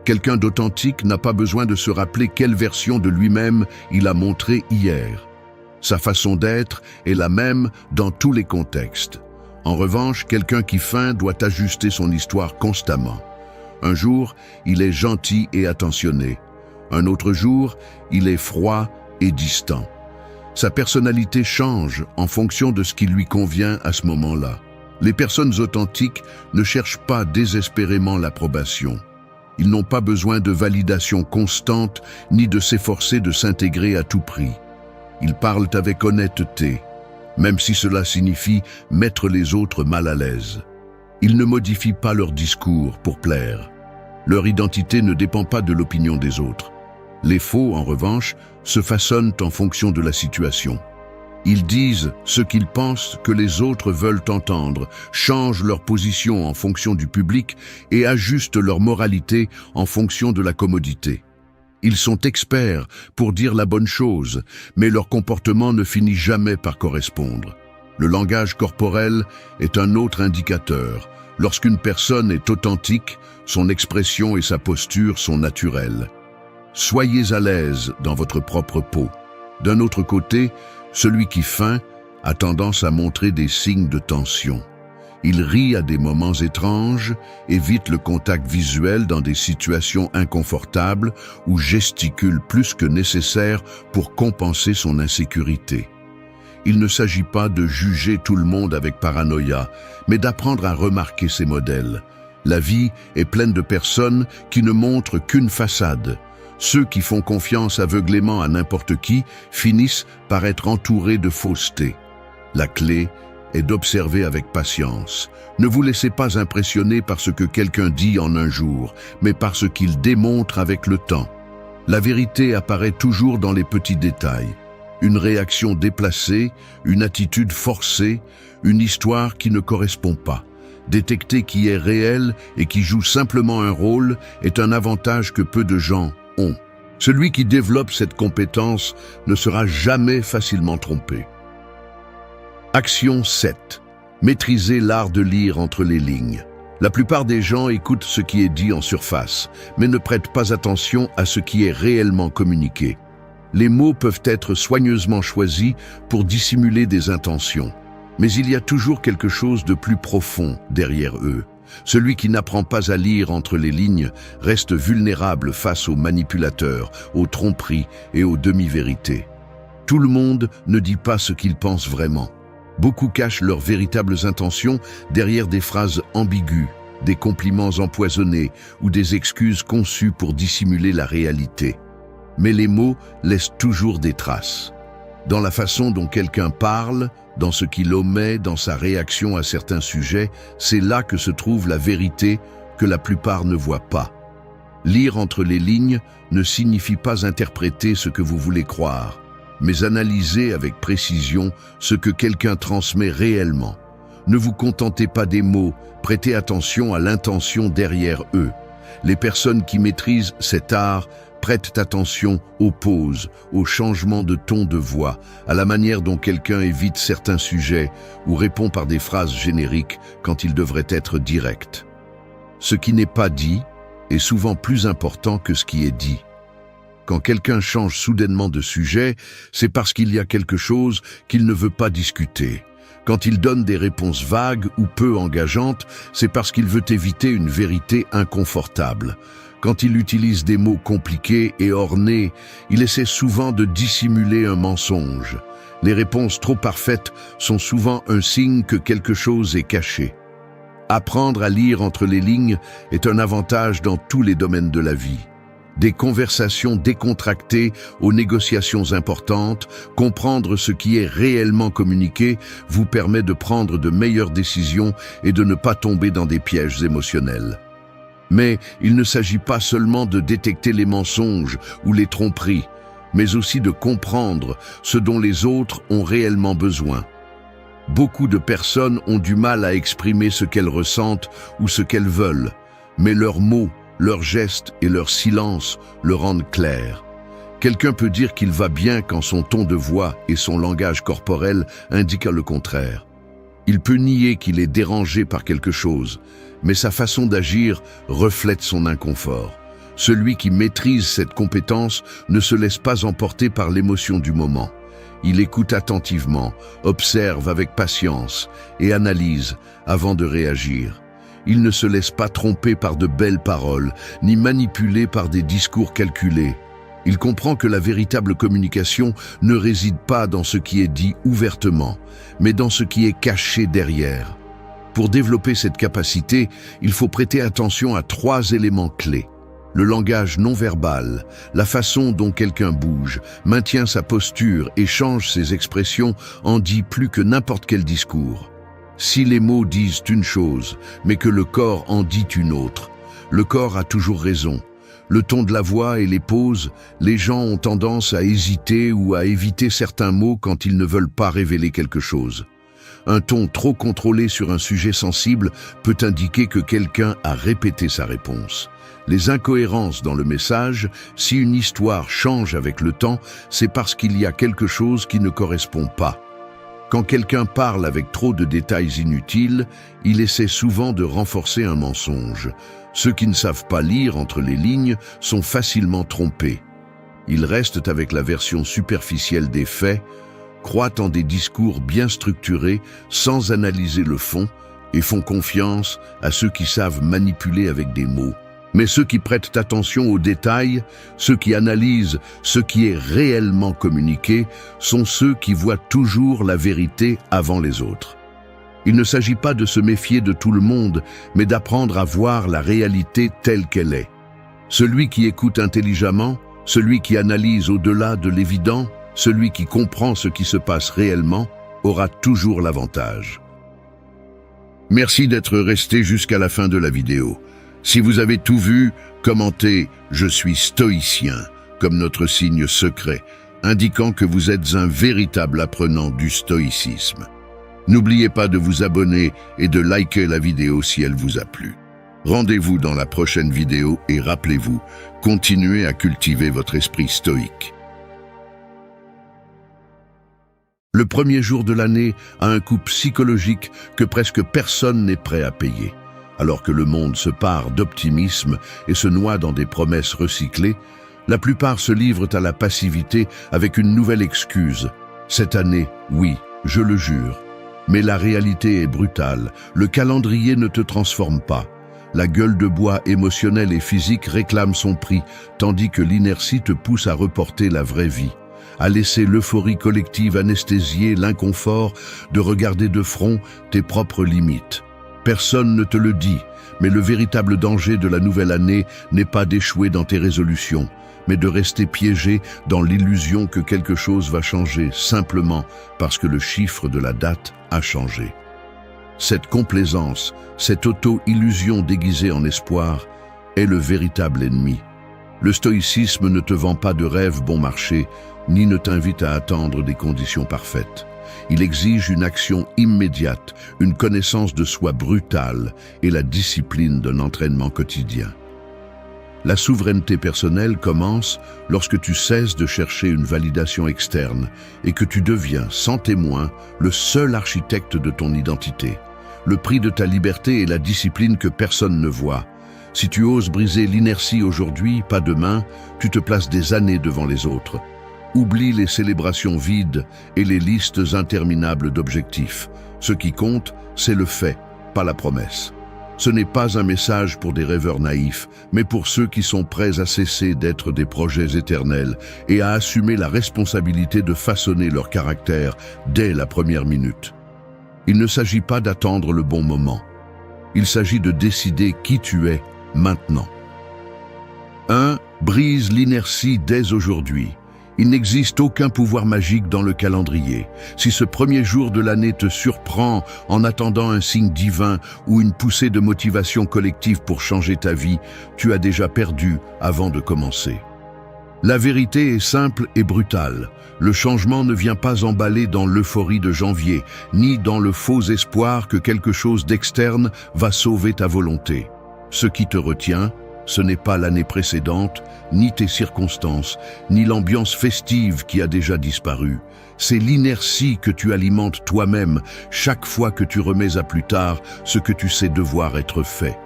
Quelqu'un d'authentique n'a pas besoin de se rappeler quelle version de lui-même il a montré hier. Sa façon d'être est la même dans tous les contextes. En revanche, quelqu'un qui feint doit ajuster son histoire constamment. Un jour, il est gentil et attentionné. Un autre jour, il est froid et distant. Sa personnalité change en fonction de ce qui lui convient à ce moment-là. Les personnes authentiques ne cherchent pas désespérément l'approbation. Ils n'ont pas besoin de validation constante ni de s'efforcer de s'intégrer à tout prix. Ils parlent avec honnêteté, même si cela signifie mettre les autres mal à l'aise. Ils ne modifient pas leur discours pour plaire. Leur identité ne dépend pas de l'opinion des autres. Les faux, en revanche, se façonnent en fonction de la situation. Ils disent ce qu'ils pensent que les autres veulent entendre, changent leur position en fonction du public et ajustent leur moralité en fonction de la commodité. Ils sont experts pour dire la bonne chose, mais leur comportement ne finit jamais par correspondre. Le langage corporel est un autre indicateur. Lorsqu'une personne est authentique, son expression et sa posture sont naturelles. Soyez à l'aise dans votre propre peau. D'un autre côté, celui qui feint a tendance à montrer des signes de tension. Il rit à des moments étranges, évite le contact visuel dans des situations inconfortables ou gesticule plus que nécessaire pour compenser son insécurité. Il ne s'agit pas de juger tout le monde avec paranoïa, mais d'apprendre à remarquer ces modèles. La vie est pleine de personnes qui ne montrent qu'une façade. Ceux qui font confiance aveuglément à n'importe qui finissent par être entourés de fausseté. La clé est d'observer avec patience. Ne vous laissez pas impressionner par ce que quelqu'un dit en un jour, mais par ce qu'il démontre avec le temps. La vérité apparaît toujours dans les petits détails. Une réaction déplacée, une attitude forcée, une histoire qui ne correspond pas. Détecter qui est réel et qui joue simplement un rôle est un avantage que peu de gens ont. Celui qui développe cette compétence ne sera jamais facilement trompé. Action 7. Maîtriser l'art de lire entre les lignes. La plupart des gens écoutent ce qui est dit en surface, mais ne prêtent pas attention à ce qui est réellement communiqué. Les mots peuvent être soigneusement choisis pour dissimuler des intentions, mais il y a toujours quelque chose de plus profond derrière eux. Celui qui n'apprend pas à lire entre les lignes reste vulnérable face aux manipulateurs, aux tromperies et aux demi-vérités. Tout le monde ne dit pas ce qu'il pense vraiment. Beaucoup cachent leurs véritables intentions derrière des phrases ambiguës, des compliments empoisonnés ou des excuses conçues pour dissimuler la réalité. Mais les mots laissent toujours des traces. Dans la façon dont quelqu'un parle, dans ce qu'il omet, dans sa réaction à certains sujets, c'est là que se trouve la vérité que la plupart ne voient pas. Lire entre les lignes ne signifie pas interpréter ce que vous voulez croire, mais analyser avec précision ce que quelqu'un transmet réellement. Ne vous contentez pas des mots, prêtez attention à l'intention derrière eux. Les personnes qui maîtrisent cet art prêtent attention aux pauses, aux changements de ton de voix, à la manière dont quelqu'un évite certains sujets ou répond par des phrases génériques quand il devrait être direct. Ce qui n'est pas dit est souvent plus important que ce qui est dit. Quand quelqu'un change soudainement de sujet, c'est parce qu'il y a quelque chose qu'il ne veut pas discuter. Quand il donne des réponses vagues ou peu engageantes, c'est parce qu'il veut éviter une vérité inconfortable. Quand il utilise des mots compliqués et ornés, il essaie souvent de dissimuler un mensonge. Les réponses trop parfaites sont souvent un signe que quelque chose est caché. Apprendre à lire entre les lignes est un avantage dans tous les domaines de la vie. Des conversations décontractées aux négociations importantes, comprendre ce qui est réellement communiqué vous permet de prendre de meilleures décisions et de ne pas tomber dans des pièges émotionnels. Mais il ne s'agit pas seulement de détecter les mensonges ou les tromperies, mais aussi de comprendre ce dont les autres ont réellement besoin. Beaucoup de personnes ont du mal à exprimer ce qu'elles ressentent ou ce qu'elles veulent, mais leurs mots, leurs gestes et leur silence le rendent clair. Quelqu'un peut dire qu'il va bien quand son ton de voix et son langage corporel indiquent le contraire. Il peut nier qu'il est dérangé par quelque chose, mais sa façon d'agir reflète son inconfort. Celui qui maîtrise cette compétence ne se laisse pas emporter par l'émotion du moment. Il écoute attentivement, observe avec patience et analyse avant de réagir. Il ne se laisse pas tromper par de belles paroles, ni manipuler par des discours calculés. Il comprend que la véritable communication ne réside pas dans ce qui est dit ouvertement, mais dans ce qui est caché derrière. Pour développer cette capacité, il faut prêter attention à 3 éléments clés. Le langage non verbal, la façon dont quelqu'un bouge, maintient sa posture et change ses expressions en dit plus que n'importe quel discours. Si les mots disent une chose, mais que le corps en dit une autre, le corps a toujours raison. Le ton de la voix et les pauses, les gens ont tendance à hésiter ou à éviter certains mots quand ils ne veulent pas révéler quelque chose. Un ton trop contrôlé sur un sujet sensible peut indiquer que quelqu'un a répété sa réponse. Les incohérences dans le message, si une histoire change avec le temps, c'est parce qu'il y a quelque chose qui ne correspond pas. Quand quelqu'un parle avec trop de détails inutiles, il essaie souvent de renforcer un mensonge. Ceux qui ne savent pas lire entre les lignes sont facilement trompés. Ils restent avec la version superficielle des faits, croient en des discours bien structurés sans analyser le fond et font confiance à ceux qui savent manipuler avec des mots. Mais ceux qui prêtent attention aux détails, ceux qui analysent ce qui est réellement communiqué, sont ceux qui voient toujours la vérité avant les autres. Il ne s'agit pas de se méfier de tout le monde, mais d'apprendre à voir la réalité telle qu'elle est. Celui qui écoute intelligemment, celui qui analyse au-delà de l'évident, celui qui comprend ce qui se passe réellement, aura toujours l'avantage. Merci d'être resté jusqu'à la fin de la vidéo. Si vous avez tout vu, commentez « Je suis stoïcien » comme notre signe secret, indiquant que vous êtes un véritable apprenant du stoïcisme. N'oubliez pas de vous abonner et de liker la vidéo si elle vous a plu. Rendez-vous dans la prochaine vidéo et rappelez-vous, continuez à cultiver votre esprit stoïque. Le premier jour de l'année a un coût psychologique que presque personne n'est prêt à payer. Alors que le monde se pare d'optimisme et se noie dans des promesses recyclées, la plupart se livrent à la passivité avec une nouvelle excuse. Cette année, oui, je le jure. Mais la réalité est brutale. Le calendrier ne te transforme pas. La gueule de bois émotionnelle et physique réclame son prix, tandis que l'inertie te pousse à reporter la vraie vie, à laisser l'euphorie collective anesthésier l'inconfort de regarder de front tes propres limites. Personne ne te le dit, mais le véritable danger de la nouvelle année n'est pas d'échouer dans tes résolutions, mais de rester piégé dans l'illusion que quelque chose va changer simplement parce que le chiffre de la date a changé. Cette complaisance, cette auto-illusion déguisée en espoir, est le véritable ennemi. Le stoïcisme ne te vend pas de rêves bon marché, ni ne t'invite à attendre des conditions parfaites. Il exige une action immédiate, une connaissance de soi brutale et la discipline d'un entraînement quotidien. La souveraineté personnelle commence lorsque tu cesses de chercher une validation externe et que tu deviens, sans témoin, le seul architecte de ton identité. Le prix de ta liberté est la discipline que personne ne voit. Si tu oses briser l'inertie aujourd'hui, pas demain, tu te places des années devant les autres. Oublie les célébrations vides et les listes interminables d'objectifs. Ce qui compte, c'est le fait, pas la promesse. Ce n'est pas un message pour des rêveurs naïfs, mais pour ceux qui sont prêts à cesser d'être des projets éternels et à assumer la responsabilité de façonner leur caractère dès la première minute. Il ne s'agit pas d'attendre le bon moment. Il s'agit de décider qui tu es maintenant. 1. Brise l'inertie dès aujourd'hui. Il n'existe aucun pouvoir magique dans le calendrier. Si ce premier jour de l'année te surprend en attendant un signe divin ou une poussée de motivation collective pour changer ta vie, tu as déjà perdu avant de commencer. La vérité est simple et brutale. Le changement ne vient pas emballé dans l'euphorie de janvier, ni dans le faux espoir que quelque chose d'externe va sauver ta volonté. Ce qui te retient, ce n'est pas l'année précédente, ni tes circonstances, ni l'ambiance festive qui a déjà disparu. C'est l'inertie que tu alimentes toi-même chaque fois que tu remets à plus tard ce que tu sais devoir être fait.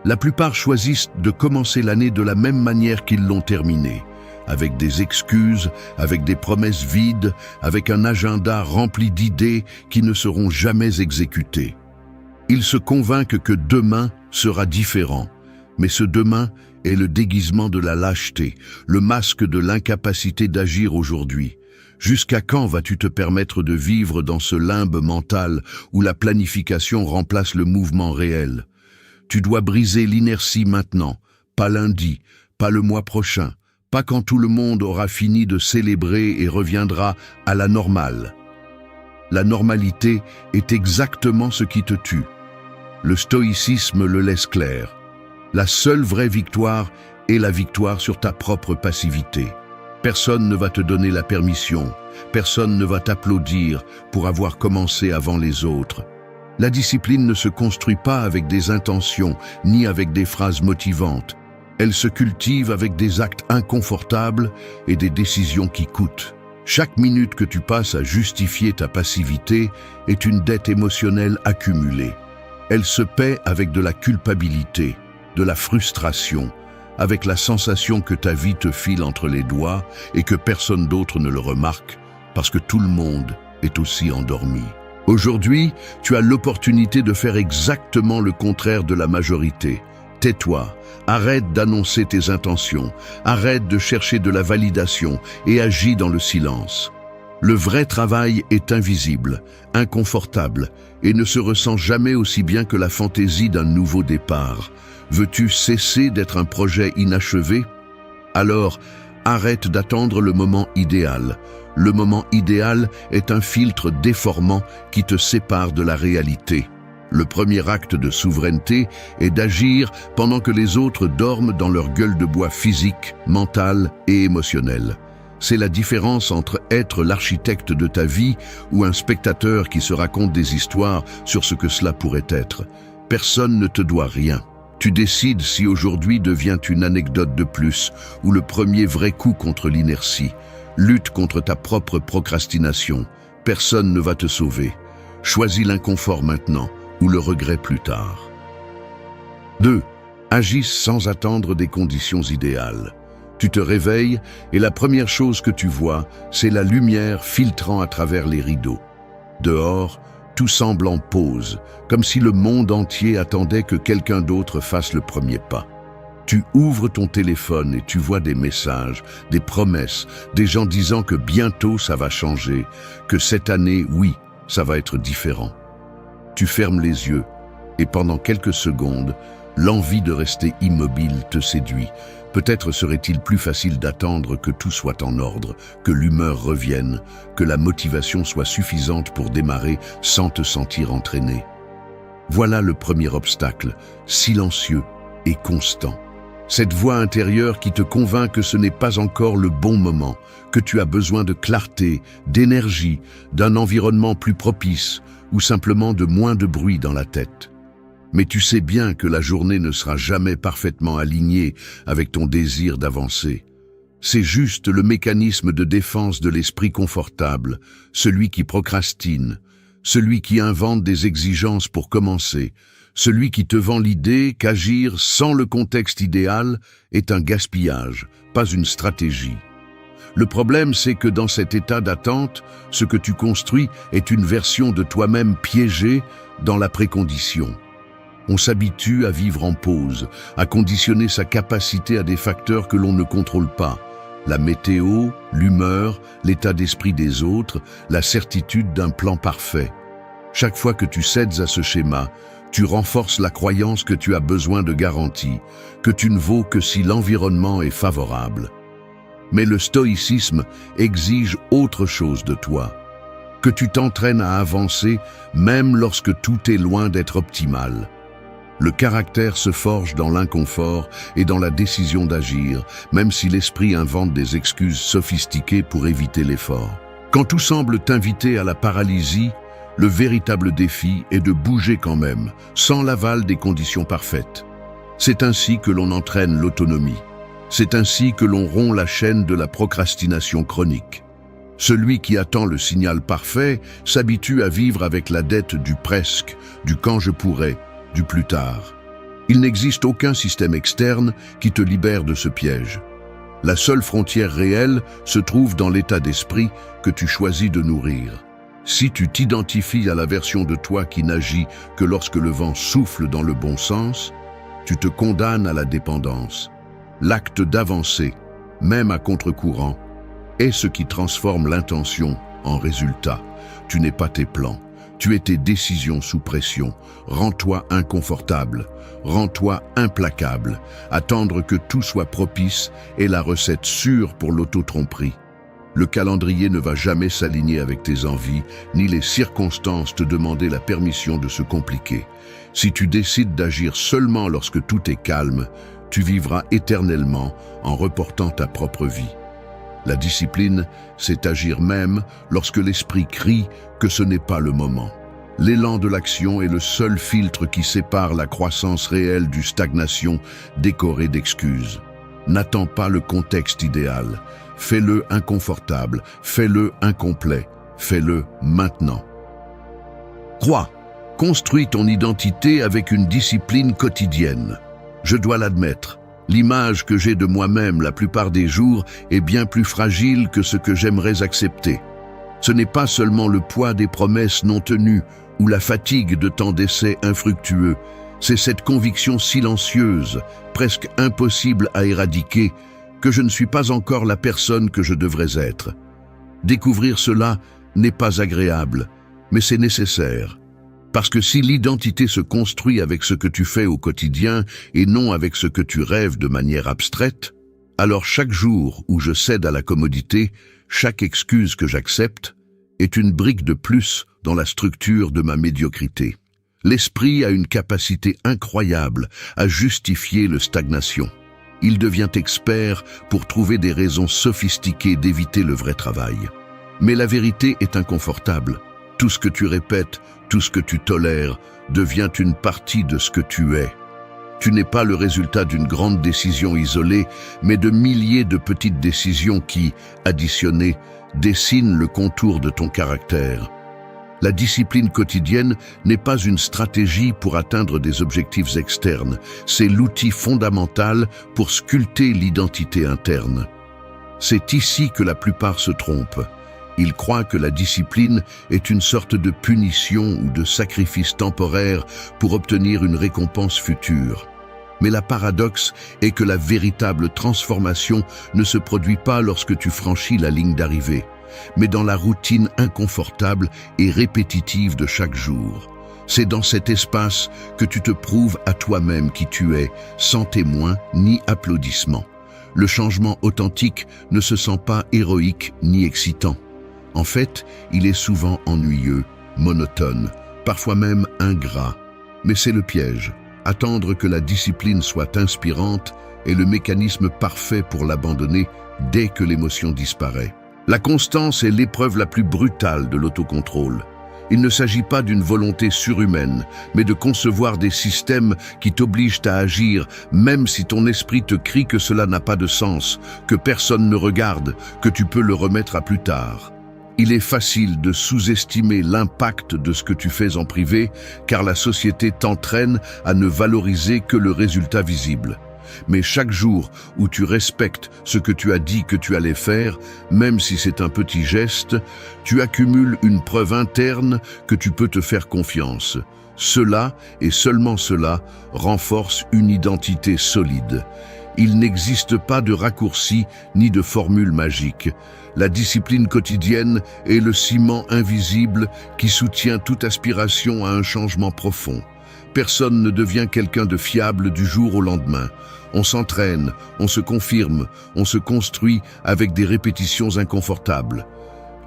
La plupart choisissent de commencer l'année de la même manière qu'ils l'ont terminée, avec des excuses, avec des promesses vides, avec un agenda rempli d'idées qui ne seront jamais exécutées. Ils se convainquent que demain sera différent. Mais ce demain est le déguisement de la lâcheté, le masque de l'incapacité d'agir aujourd'hui. Jusqu'à quand vas-tu te permettre de vivre dans ce limbe mental où la planification remplace le mouvement réel? Tu dois briser l'inertie maintenant, pas lundi, pas le mois prochain, pas quand tout le monde aura fini de célébrer et reviendra à la normale. La normalité est exactement ce qui te tue. Le stoïcisme le laisse clair. La seule vraie victoire est la victoire sur ta propre passivité. Personne ne va te donner la permission, personne ne va t'applaudir pour avoir commencé avant les autres. La discipline ne se construit pas avec des intentions ni avec des phrases motivantes. Elle se cultive avec des actes inconfortables et des décisions qui coûtent. Chaque minute que tu passes à justifier ta passivité est une dette émotionnelle accumulée. Elle se paie avec de la culpabilité, de la frustration, avec la sensation que ta vie te file entre les doigts et que personne d'autre ne le remarque, parce que tout le monde est aussi endormi. Aujourd'hui, tu as l'opportunité de faire exactement le contraire de la majorité. Tais-toi, arrête d'annoncer tes intentions, arrête de chercher de la validation et agis dans le silence. Le vrai travail est invisible, inconfortable et ne se ressent jamais aussi bien que la fantaisie d'un nouveau départ. Veux-tu cesser d'être un projet inachevé? Alors, arrête d'attendre le moment idéal. Le moment idéal est un filtre déformant qui te sépare de la réalité. Le premier acte de souveraineté est d'agir pendant que les autres dorment dans leur gueule de bois physique, mentale et émotionnelle. C'est la différence entre être l'architecte de ta vie ou un spectateur qui se raconte des histoires sur ce que cela pourrait être. Personne ne te doit rien. Tu décides si aujourd'hui devient une anecdote de plus ou le premier vrai coup contre l'inertie. Lutte contre ta propre procrastination. Personne ne va te sauver. Choisis l'inconfort maintenant ou le regret plus tard. 2. Agis sans attendre des conditions idéales. Tu te réveilles et la première chose que tu vois, c'est la lumière filtrant à travers les rideaux. Dehors, tout semble en pause, comme si le monde entier attendait que quelqu'un d'autre fasse le premier pas. Tu ouvres ton téléphone et tu vois des messages, des promesses, des gens disant que bientôt ça va changer, que cette année, oui, ça va être différent. Tu fermes les yeux et pendant quelques secondes, l'envie de rester immobile te séduit. Peut-être serait-il plus facile d'attendre que tout soit en ordre, que l'humeur revienne, que la motivation soit suffisante pour démarrer sans te sentir entraîné. Voilà le premier obstacle, silencieux et constant. Cette voix intérieure qui te convainc que ce n'est pas encore le bon moment, que tu as besoin de clarté, d'énergie, d'un environnement plus propice ou simplement de moins de bruit dans la tête. Mais tu sais bien que la journée ne sera jamais parfaitement alignée avec ton désir d'avancer. C'est juste le mécanisme de défense de l'esprit confortable, celui qui procrastine, celui qui invente des exigences pour commencer, celui qui te vend l'idée qu'agir sans le contexte idéal est un gaspillage, pas une stratégie. Le problème, c'est que dans cet état d'attente, ce que tu construis est une version de toi-même piégée dans la précondition. On s'habitue à vivre en pause, à conditionner sa capacité à des facteurs que l'on ne contrôle pas. La météo, l'humeur, l'état d'esprit des autres, la certitude d'un plan parfait. Chaque fois que tu cèdes à ce schéma, tu renforces la croyance que tu as besoin de garanties, que tu ne vaux que si l'environnement est favorable. Mais le stoïcisme exige autre chose de toi, que tu t'entraînes à avancer même lorsque tout est loin d'être optimal. Le caractère se forge dans l'inconfort et dans la décision d'agir, même si l'esprit invente des excuses sophistiquées pour éviter l'effort. Quand tout semble t'inviter à la paralysie, le véritable défi est de bouger quand même, sans l'aval des conditions parfaites. C'est ainsi que l'on entraîne l'autonomie. C'est ainsi que l'on rompt la chaîne de la procrastination chronique. Celui qui attend le signal parfait s'habitue à vivre avec la dette du presque, du quand je pourrai, du plus tard. Il n'existe aucun système externe qui te libère de ce piège. La seule frontière réelle se trouve dans l'état d'esprit que tu choisis de nourrir. Si tu t'identifies à la version de toi qui n'agit que lorsque le vent souffle dans le bon sens, tu te condamnes à la dépendance. L'acte d'avancer, même à contre-courant, est ce qui transforme l'intention en résultat. Tu n'es pas tes plans. Tu es tes décisions sous pression. Rends-toi inconfortable, rends-toi implacable. Attendre que tout soit propice est la recette sûre pour l'auto-tromperie. Le calendrier ne va jamais s'aligner avec tes envies, ni les circonstances te demander la permission de se compliquer. Si tu décides d'agir seulement lorsque tout est calme, tu vivras éternellement en reportant ta propre vie. La discipline, c'est agir même lorsque l'esprit crie que ce n'est pas le moment. L'élan de l'action est le seul filtre qui sépare la croissance réelle du stagnation décorée d'excuses. N'attends pas le contexte idéal. Fais-le inconfortable, fais-le incomplet, fais-le maintenant. Crois, construis ton identité avec une discipline quotidienne. Je dois l'admettre. L'image que j'ai de moi-même la plupart des jours est bien plus fragile que ce que j'aimerais accepter. Ce n'est pas seulement le poids des promesses non tenues ou la fatigue de tant d'essais infructueux, c'est cette conviction silencieuse, presque impossible à éradiquer, que je ne suis pas encore la personne que je devrais être. Découvrir cela n'est pas agréable, mais c'est nécessaire. Parce que si l'identité se construit avec ce que tu fais au quotidien et non avec ce que tu rêves de manière abstraite, alors chaque jour où je cède à la commodité, chaque excuse que j'accepte, est une brique de plus dans la structure de ma médiocrité. L'esprit a une capacité incroyable à justifier le stagnation. Il devient expert pour trouver des raisons sophistiquées d'éviter le vrai travail. Mais la vérité est inconfortable. Tout ce que tu répètes, tout ce que tu tolères, devient une partie de ce que tu es. Tu n'es pas le résultat d'une grande décision isolée, mais de milliers de petites décisions qui, additionnées, dessinent le contour de ton caractère. La discipline quotidienne n'est pas une stratégie pour atteindre des objectifs externes, c'est l'outil fondamental pour sculpter l'identité interne. C'est ici que la plupart se trompent. Ils croient que la discipline est une sorte de punition ou de sacrifice temporaire pour obtenir une récompense future. Mais la paradoxe est que la véritable transformation ne se produit pas lorsque tu franchis la ligne d'arrivée, mais dans la routine inconfortable et répétitive de chaque jour. C'est dans cet espace que tu te prouves à toi-même qui tu es, sans témoin ni applaudissements. Le changement authentique ne se sent pas héroïque ni excitant. En fait, il est souvent ennuyeux, monotone, parfois même ingrat. Mais c'est le piège. Attendre que la discipline soit inspirante est le mécanisme parfait pour l'abandonner dès que l'émotion disparaît. La constance est l'épreuve la plus brutale de l'autocontrôle. Il ne s'agit pas d'une volonté surhumaine, mais de concevoir des systèmes qui t'obligent à agir, même si ton esprit te crie que cela n'a pas de sens, que personne ne regarde, que tu peux le remettre à plus tard. Il est facile de sous-estimer l'impact de ce que tu fais en privé, car la société t'entraîne à ne valoriser que le résultat visible. Mais chaque jour où tu respectes ce que tu as dit que tu allais faire, même si c'est un petit geste, tu accumules une preuve interne que tu peux te faire confiance. Cela, et seulement cela, renforce une identité solide. Il n'existe pas de raccourci ni de formule magique. La discipline quotidienne est le ciment invisible qui soutient toute aspiration à un changement profond. Personne ne devient quelqu'un de fiable du jour au lendemain. On s'entraîne, on se confirme, on se construit avec des répétitions inconfortables.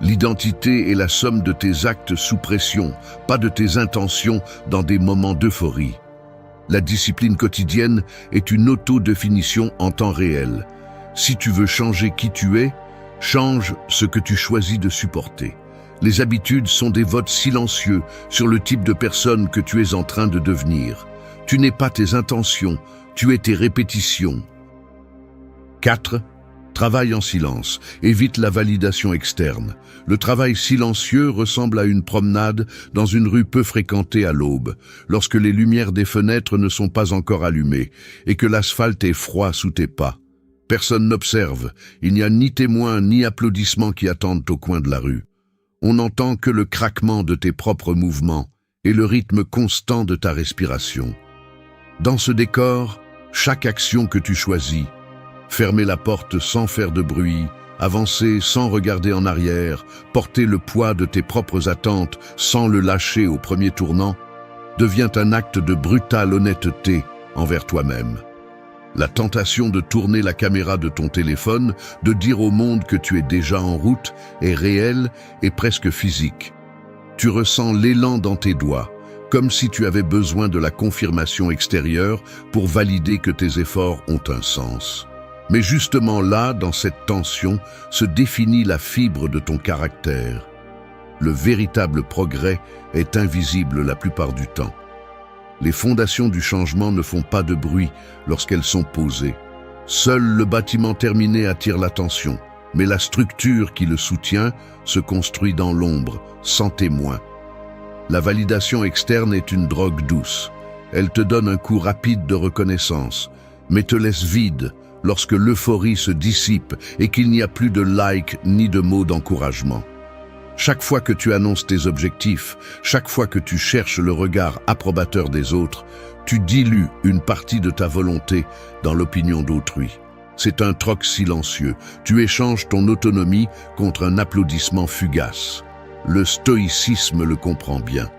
L'identité est la somme de tes actes sous pression, pas de tes intentions dans des moments d'euphorie. La discipline quotidienne est une autodéfinition en temps réel. Si tu veux changer qui tu es, change ce que tu choisis de supporter. Les habitudes sont des votes silencieux sur le type de personne que tu es en train de devenir. Tu n'es pas tes intentions, tu es tes répétitions. 4. Travaille en silence. Évite la validation externe. Le travail silencieux ressemble à une promenade dans une rue peu fréquentée à l'aube, lorsque les lumières des fenêtres ne sont pas encore allumées et que l'asphalte est froid sous tes pas. Personne n'observe, il n'y a ni témoins ni applaudissements qui attendent au coin de la rue. On n'entend que le craquement de tes propres mouvements et le rythme constant de ta respiration. Dans ce décor, chaque action que tu choisis, fermer la porte sans faire de bruit, avancer sans regarder en arrière, porter le poids de tes propres attentes sans le lâcher au premier tournant, devient un acte de brutale honnêteté envers toi-même. La tentation de tourner la caméra de ton téléphone, de dire au monde que tu es déjà en route, est réelle et presque physique. Tu ressens l'élan dans tes doigts, comme si tu avais besoin de la confirmation extérieure pour valider que tes efforts ont un sens. Mais justement là, dans cette tension, se définit la fibre de ton caractère. Le véritable progrès est invisible la plupart du temps. Les fondations du changement ne font pas de bruit lorsqu'elles sont posées. Seul le bâtiment terminé attire l'attention, mais la structure qui le soutient se construit dans l'ombre, sans témoin. La validation externe est une drogue douce. Elle te donne un coup rapide de reconnaissance, mais te laisse vide lorsque l'euphorie se dissipe et qu'il n'y a plus de likes ni de mots d'encouragement. Chaque fois que tu annonces tes objectifs, chaque fois que tu cherches le regard approbateur des autres, tu dilues une partie de ta volonté dans l'opinion d'autrui. C'est un troc silencieux. Tu échanges ton autonomie contre un applaudissement fugace. Le stoïcisme le comprend bien.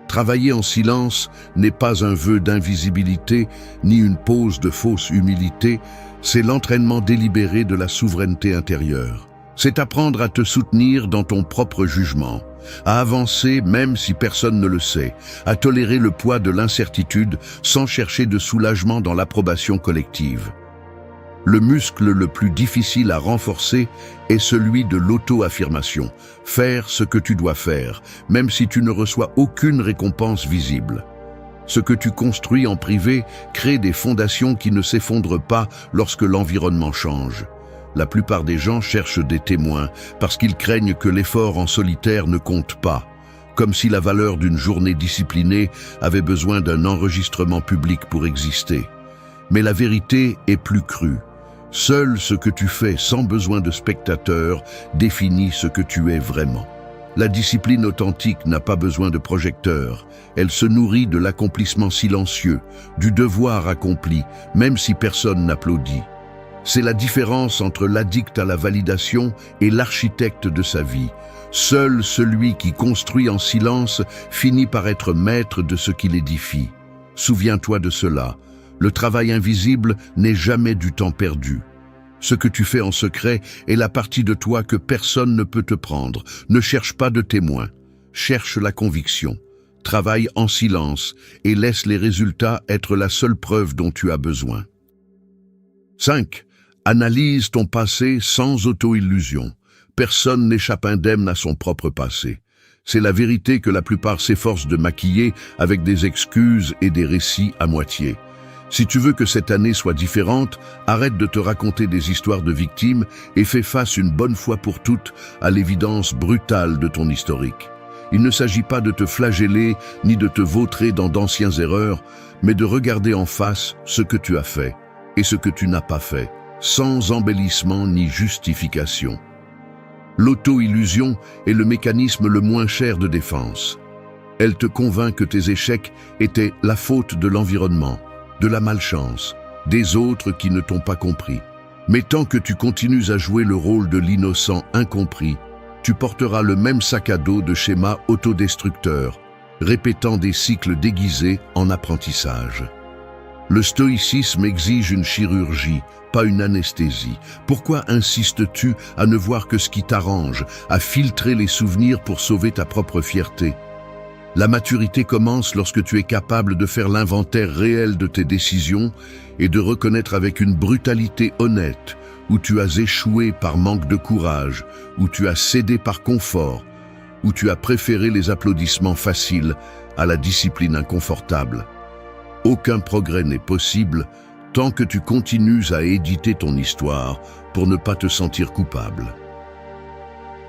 Travailler en silence n'est pas un vœu d'invisibilité ni une pose de fausse humilité, c'est l'entraînement délibéré de la souveraineté intérieure. C'est apprendre à te soutenir dans ton propre jugement, à avancer même si personne ne le sait, à tolérer le poids de l'incertitude sans chercher de soulagement dans l'approbation collective. Le muscle le plus difficile à renforcer est celui de l'auto-affirmation. Faire ce que tu dois faire, même si tu ne reçois aucune récompense visible. Ce que tu construis en privé crée des fondations qui ne s'effondrent pas lorsque l'environnement change. La plupart des gens cherchent des témoins parce qu'ils craignent que l'effort en solitaire ne compte pas, comme si la valeur d'une journée disciplinée avait besoin d'un enregistrement public pour exister. Mais la vérité est plus crue. Seul ce que tu fais sans besoin de spectateurs définit ce que tu es vraiment. La discipline authentique n'a pas besoin de projecteurs. Elle se nourrit de l'accomplissement silencieux, du devoir accompli, même si personne n'applaudit. C'est la différence entre l'addict à la validation et l'architecte de sa vie. Seul celui qui construit en silence finit par être maître de ce qu'il édifie. Souviens-toi de cela. Le travail invisible n'est jamais du temps perdu. Ce que tu fais en secret est la partie de toi que personne ne peut te prendre. Ne cherche pas de témoins. Cherche la conviction. Travaille en silence et laisse les résultats être la seule preuve dont tu as besoin. 5. Analyse ton passé sans auto-illusion. Personne n'échappe indemne à son propre passé. C'est la vérité que la plupart s'efforcent de maquiller avec des excuses et des récits à moitié. Si tu veux que cette année soit différente, arrête de te raconter des histoires de victimes et fais face une bonne fois pour toutes à l'évidence brutale de ton historique. Il ne s'agit pas de te flageller ni de te vautrer dans d'anciennes erreurs, mais de regarder en face ce que tu as fait et ce que tu n'as pas fait, sans embellissement ni justification. L'auto-illusion est le mécanisme le moins cher de défense. Elle te convainc que tes échecs étaient la faute de l'environnement, de la malchance, des autres qui ne t'ont pas compris. Mais tant que tu continues à jouer le rôle de l'innocent incompris, tu porteras le même sac à dos de schémas autodestructeurs, répétant des cycles déguisés en apprentissage. Le stoïcisme exige une chirurgie, pas une anesthésie. Pourquoi insistes-tu à ne voir que ce qui t'arrange, à filtrer les souvenirs pour sauver ta propre fierté? La maturité commence lorsque tu es capable de faire l'inventaire réel de tes décisions et de reconnaître avec une brutalité honnête où tu as échoué par manque de courage, où tu as cédé par confort, où tu as préféré les applaudissements faciles à la discipline inconfortable. Aucun progrès n'est possible tant que tu continues à éditer ton histoire pour ne pas te sentir coupable.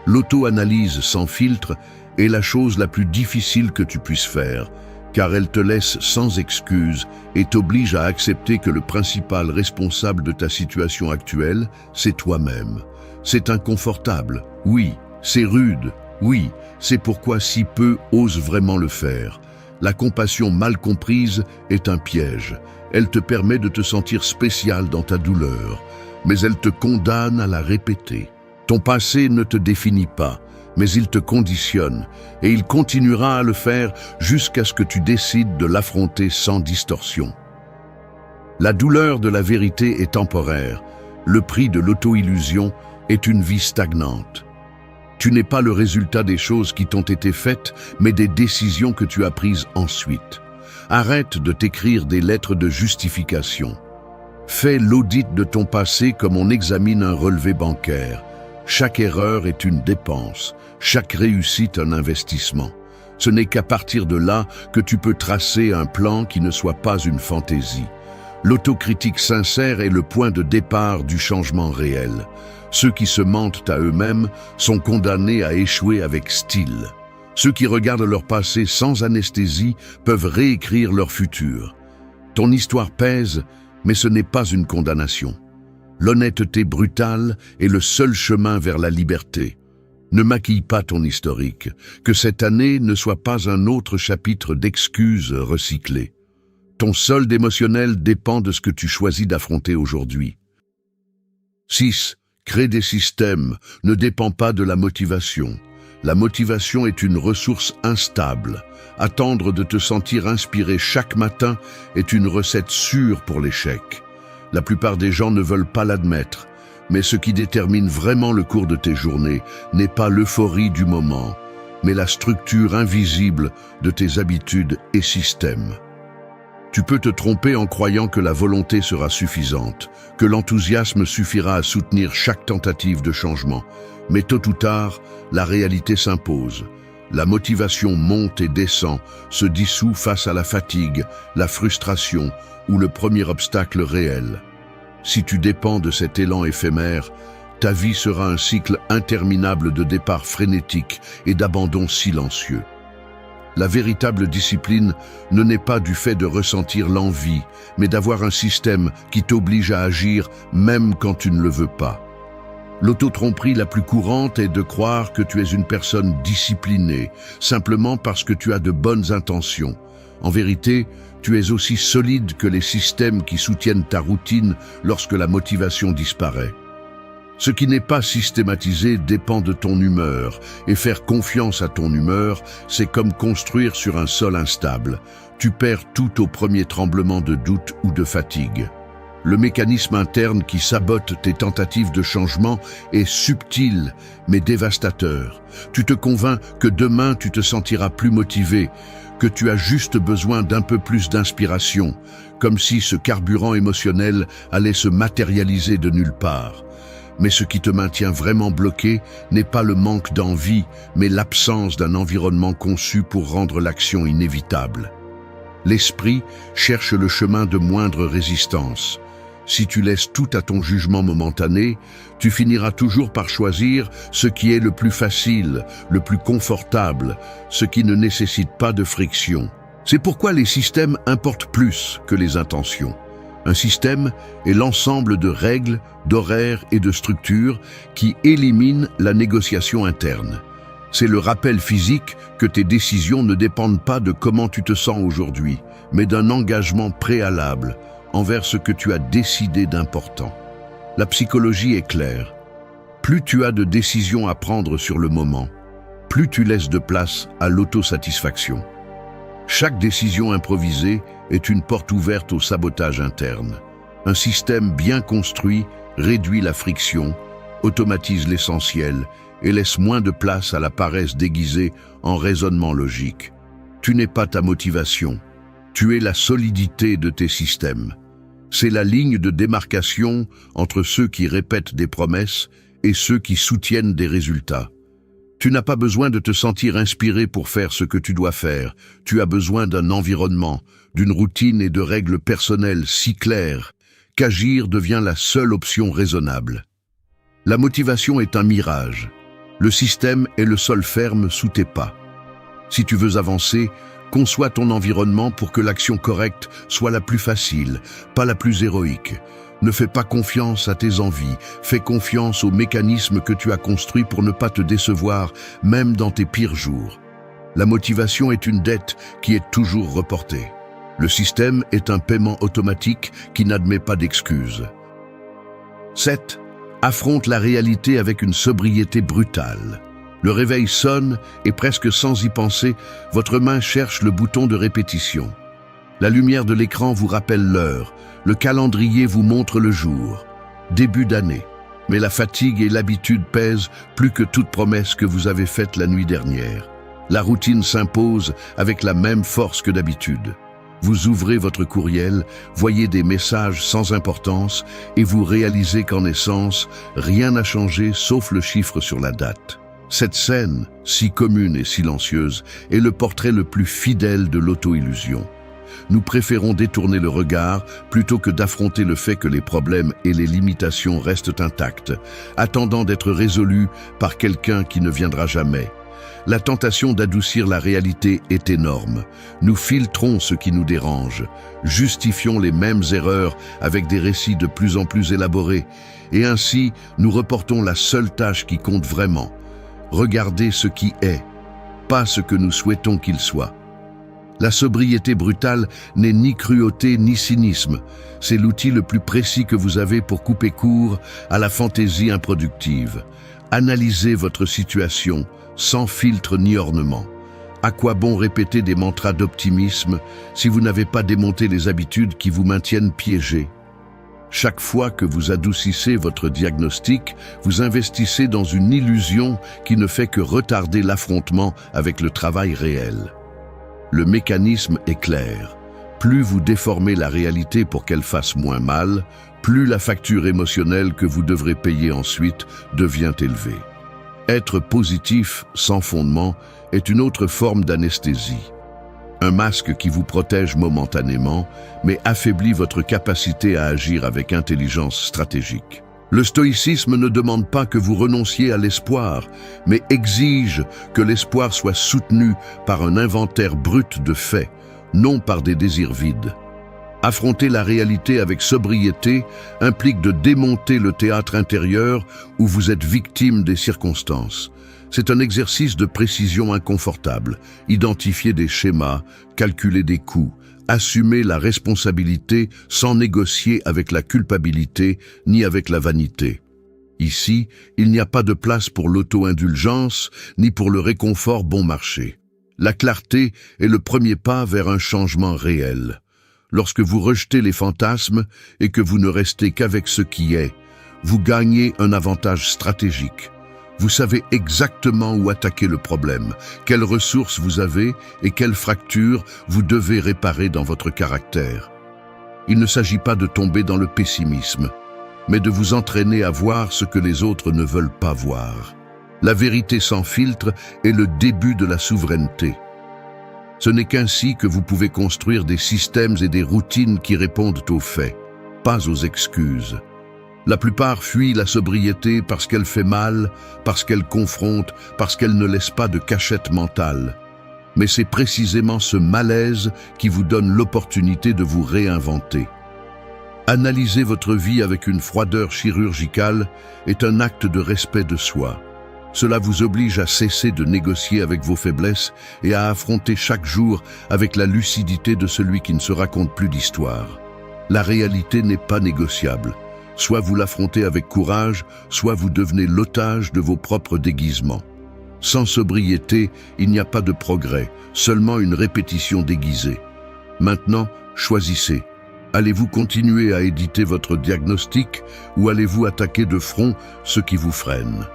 L'auto-analyse sans filtre est la chose la plus difficile que tu puisses faire, car elle te laisse sans excuse et t'oblige à accepter que le principal responsable de ta situation actuelle, c'est toi-même. C'est inconfortable, oui, c'est rude, oui, c'est pourquoi si peu osent vraiment le faire. La compassion mal comprise est un piège. Elle te permet de te sentir spécial dans ta douleur, mais elle te condamne à la répéter. Ton passé ne te définit pas, mais il te conditionne, et il continuera à le faire jusqu'à ce que tu décides de l'affronter sans distorsion. La douleur de la vérité est temporaire. Le prix de l'auto-illusion est une vie stagnante. Tu n'es pas le résultat des choses qui t'ont été faites, mais des décisions que tu as prises ensuite. Arrête de t'écrire des lettres de justification. Fais l'audit de ton passé comme on examine un relevé bancaire. Chaque erreur est une dépense, chaque réussite un investissement. Ce n'est qu'à partir de là que tu peux tracer un plan qui ne soit pas une fantaisie. L'autocritique sincère est le point de départ du changement réel. Ceux qui se mentent à eux-mêmes sont condamnés à échouer avec style. Ceux qui regardent leur passé sans anesthésie peuvent réécrire leur futur. Ton histoire pèse, mais ce n'est pas une condamnation. L'honnêteté brutale est le seul chemin vers la liberté. Ne maquille pas ton historique, que cette année ne soit pas un autre chapitre d'excuses recyclées. Ton solde émotionnel dépend de ce que tu choisis d'affronter aujourd'hui. 6. Créer des systèmes ne dépend pas de la motivation. La motivation est une ressource instable. Attendre de te sentir inspiré chaque matin est une recette sûre pour l'échec. La plupart des gens ne veulent pas l'admettre, mais ce qui détermine vraiment le cours de tes journées n'est pas l'euphorie du moment, mais la structure invisible de tes habitudes et systèmes. Tu peux te tromper en croyant que la volonté sera suffisante, que l'enthousiasme suffira à soutenir chaque tentative de changement. Mais tôt ou tard, la réalité s'impose. La motivation monte et descend, se dissout face à la fatigue, la frustration ou le premier obstacle réel. Si tu dépends de cet élan éphémère, ta vie sera un cycle interminable de départs frénétiques et d'abandons silencieux. La véritable discipline ne naît pas du fait de ressentir l'envie, mais d'avoir un système qui t'oblige à agir même quand tu ne le veux pas. L'auto-tromperie la plus courante est de croire que tu es une personne disciplinée, simplement parce que tu as de bonnes intentions. En vérité, tu es aussi solide que les systèmes qui soutiennent ta routine lorsque la motivation disparaît. Ce qui n'est pas systématisé dépend de ton humeur, et faire confiance à ton humeur, c'est comme construire sur un sol instable. Tu perds tout au premier tremblement de doute ou de fatigue. Le mécanisme interne qui sabote tes tentatives de changement est subtil mais dévastateur. Tu te convaincs que demain tu te sentiras plus motivé, que tu as juste besoin d'un peu plus d'inspiration, comme si ce carburant émotionnel allait se matérialiser de nulle part. Mais ce qui te maintient vraiment bloqué n'est pas le manque d'envie, mais l'absence d'un environnement conçu pour rendre l'action inévitable. L'esprit cherche le chemin de moindre résistance. Si tu laisses tout à ton jugement momentané, tu finiras toujours par choisir ce qui est le plus facile, le plus confortable, ce qui ne nécessite pas de friction. C'est pourquoi les systèmes importent plus que les intentions. Un système est l'ensemble de règles, d'horaires et de structures qui éliminent la négociation interne. C'est le rappel physique que tes décisions ne dépendent pas de comment tu te sens aujourd'hui, mais d'un engagement préalable envers ce que tu as décidé d'important. La psychologie est claire. Plus tu as de décisions à prendre sur le moment, plus tu laisses de place à l'autosatisfaction. Chaque décision improvisée est une porte ouverte au sabotage interne. Un système bien construit réduit la friction, automatise l'essentiel et laisse moins de place à la paresse déguisée en raisonnement logique. Tu n'es pas ta motivation, tu es la solidité de tes systèmes. C'est la ligne de démarcation entre ceux qui répètent des promesses et ceux qui soutiennent des résultats. Tu n'as pas besoin de te sentir inspiré pour faire ce que tu dois faire. Tu as besoin d'un environnement, d'une routine et de règles personnelles si claires qu'agir devient la seule option raisonnable. La motivation est un mirage. Le système est le sol ferme sous tes pas. Si tu veux avancer, conçois ton environnement pour que l'action correcte soit la plus facile, pas la plus héroïque. Ne fais pas confiance à tes envies, fais confiance aux mécanismes que tu as construits pour ne pas te décevoir, même dans tes pires jours. La motivation est une dette qui est toujours reportée. Le système est un paiement automatique qui n'admet pas d'excuses. 7. Affronte la réalité avec une sobriété brutale. Le réveil sonne et presque sans y penser, votre main cherche le bouton de répétition. La lumière de l'écran vous rappelle l'heure, le calendrier vous montre le jour. Début d'année. Mais la fatigue et l'habitude pèsent plus que toute promesse que vous avez faite la nuit dernière. La routine s'impose avec la même force que d'habitude. Vous ouvrez votre courriel, voyez des messages sans importance et vous réalisez qu'en essence, rien n'a changé sauf le chiffre sur la date. Cette scène, si commune et silencieuse, est le portrait le plus fidèle de l'auto-illusion. Nous préférons détourner le regard plutôt que d'affronter le fait que les problèmes et les limitations restent intacts, attendant d'être résolus par quelqu'un qui ne viendra jamais. La tentation d'adoucir la réalité est énorme. Nous filtrons ce qui nous dérange, justifions les mêmes erreurs avec des récits de plus en plus élaborés, et ainsi nous reportons la seule tâche qui compte vraiment. Regardez ce qui est, pas ce que nous souhaitons qu'il soit. La sobriété brutale n'est ni cruauté ni cynisme. C'est l'outil le plus précis que vous avez pour couper court à la fantaisie improductive. Analysez votre situation sans filtre ni ornement. À quoi bon répéter des mantras d'optimisme si vous n'avez pas démonté les habitudes qui vous maintiennent piégés? Chaque fois que vous adoucissez votre diagnostic, vous investissez dans une illusion qui ne fait que retarder l'affrontement avec le travail réel. Le mécanisme est clair. Plus vous déformez la réalité pour qu'elle fasse moins mal, plus la facture émotionnelle que vous devrez payer ensuite devient élevée. Être positif sans fondement est une autre forme d'anesthésie. Un masque qui vous protège momentanément, mais affaiblit votre capacité à agir avec intelligence stratégique. Le stoïcisme ne demande pas que vous renonciez à l'espoir, mais exige que l'espoir soit soutenu par un inventaire brut de faits, non par des désirs vides. Affronter la réalité avec sobriété implique de démonter le théâtre intérieur où vous êtes victime des circonstances. C'est un exercice de précision inconfortable. Identifier des schémas, calculer des coûts, assumer la responsabilité sans négocier avec la culpabilité ni avec la vanité. Ici, il n'y a pas de place pour l'auto-indulgence ni pour le réconfort bon marché. La clarté est le premier pas vers un changement réel. Lorsque vous rejetez les fantasmes et que vous ne restez qu'avec ce qui est, vous gagnez un avantage stratégique. Vous savez exactement où attaquer le problème, quelles ressources vous avez et quelles fractures vous devez réparer dans votre caractère. Il ne s'agit pas de tomber dans le pessimisme, mais de vous entraîner à voir ce que les autres ne veulent pas voir. La vérité sans filtre est le début de la souveraineté. Ce n'est qu'ainsi que vous pouvez construire des systèmes et des routines qui répondent aux faits, pas aux excuses. La plupart fuient la sobriété parce qu'elle fait mal, parce qu'elle confronte, parce qu'elle ne laisse pas de cachette mentale. Mais c'est précisément ce malaise qui vous donne l'opportunité de vous réinventer. Analyser votre vie avec une froideur chirurgicale est un acte de respect de soi. Cela vous oblige à cesser de négocier avec vos faiblesses et à affronter chaque jour avec la lucidité de celui qui ne se raconte plus d'histoire. La réalité n'est pas négociable. Soit vous l'affrontez avec courage, soit vous devenez l'otage de vos propres déguisements. Sans sobriété, il n'y a pas de progrès, seulement une répétition déguisée. Maintenant, choisissez. Allez-vous continuer à éditer votre diagnostic ou allez-vous attaquer de front ce qui vous freine?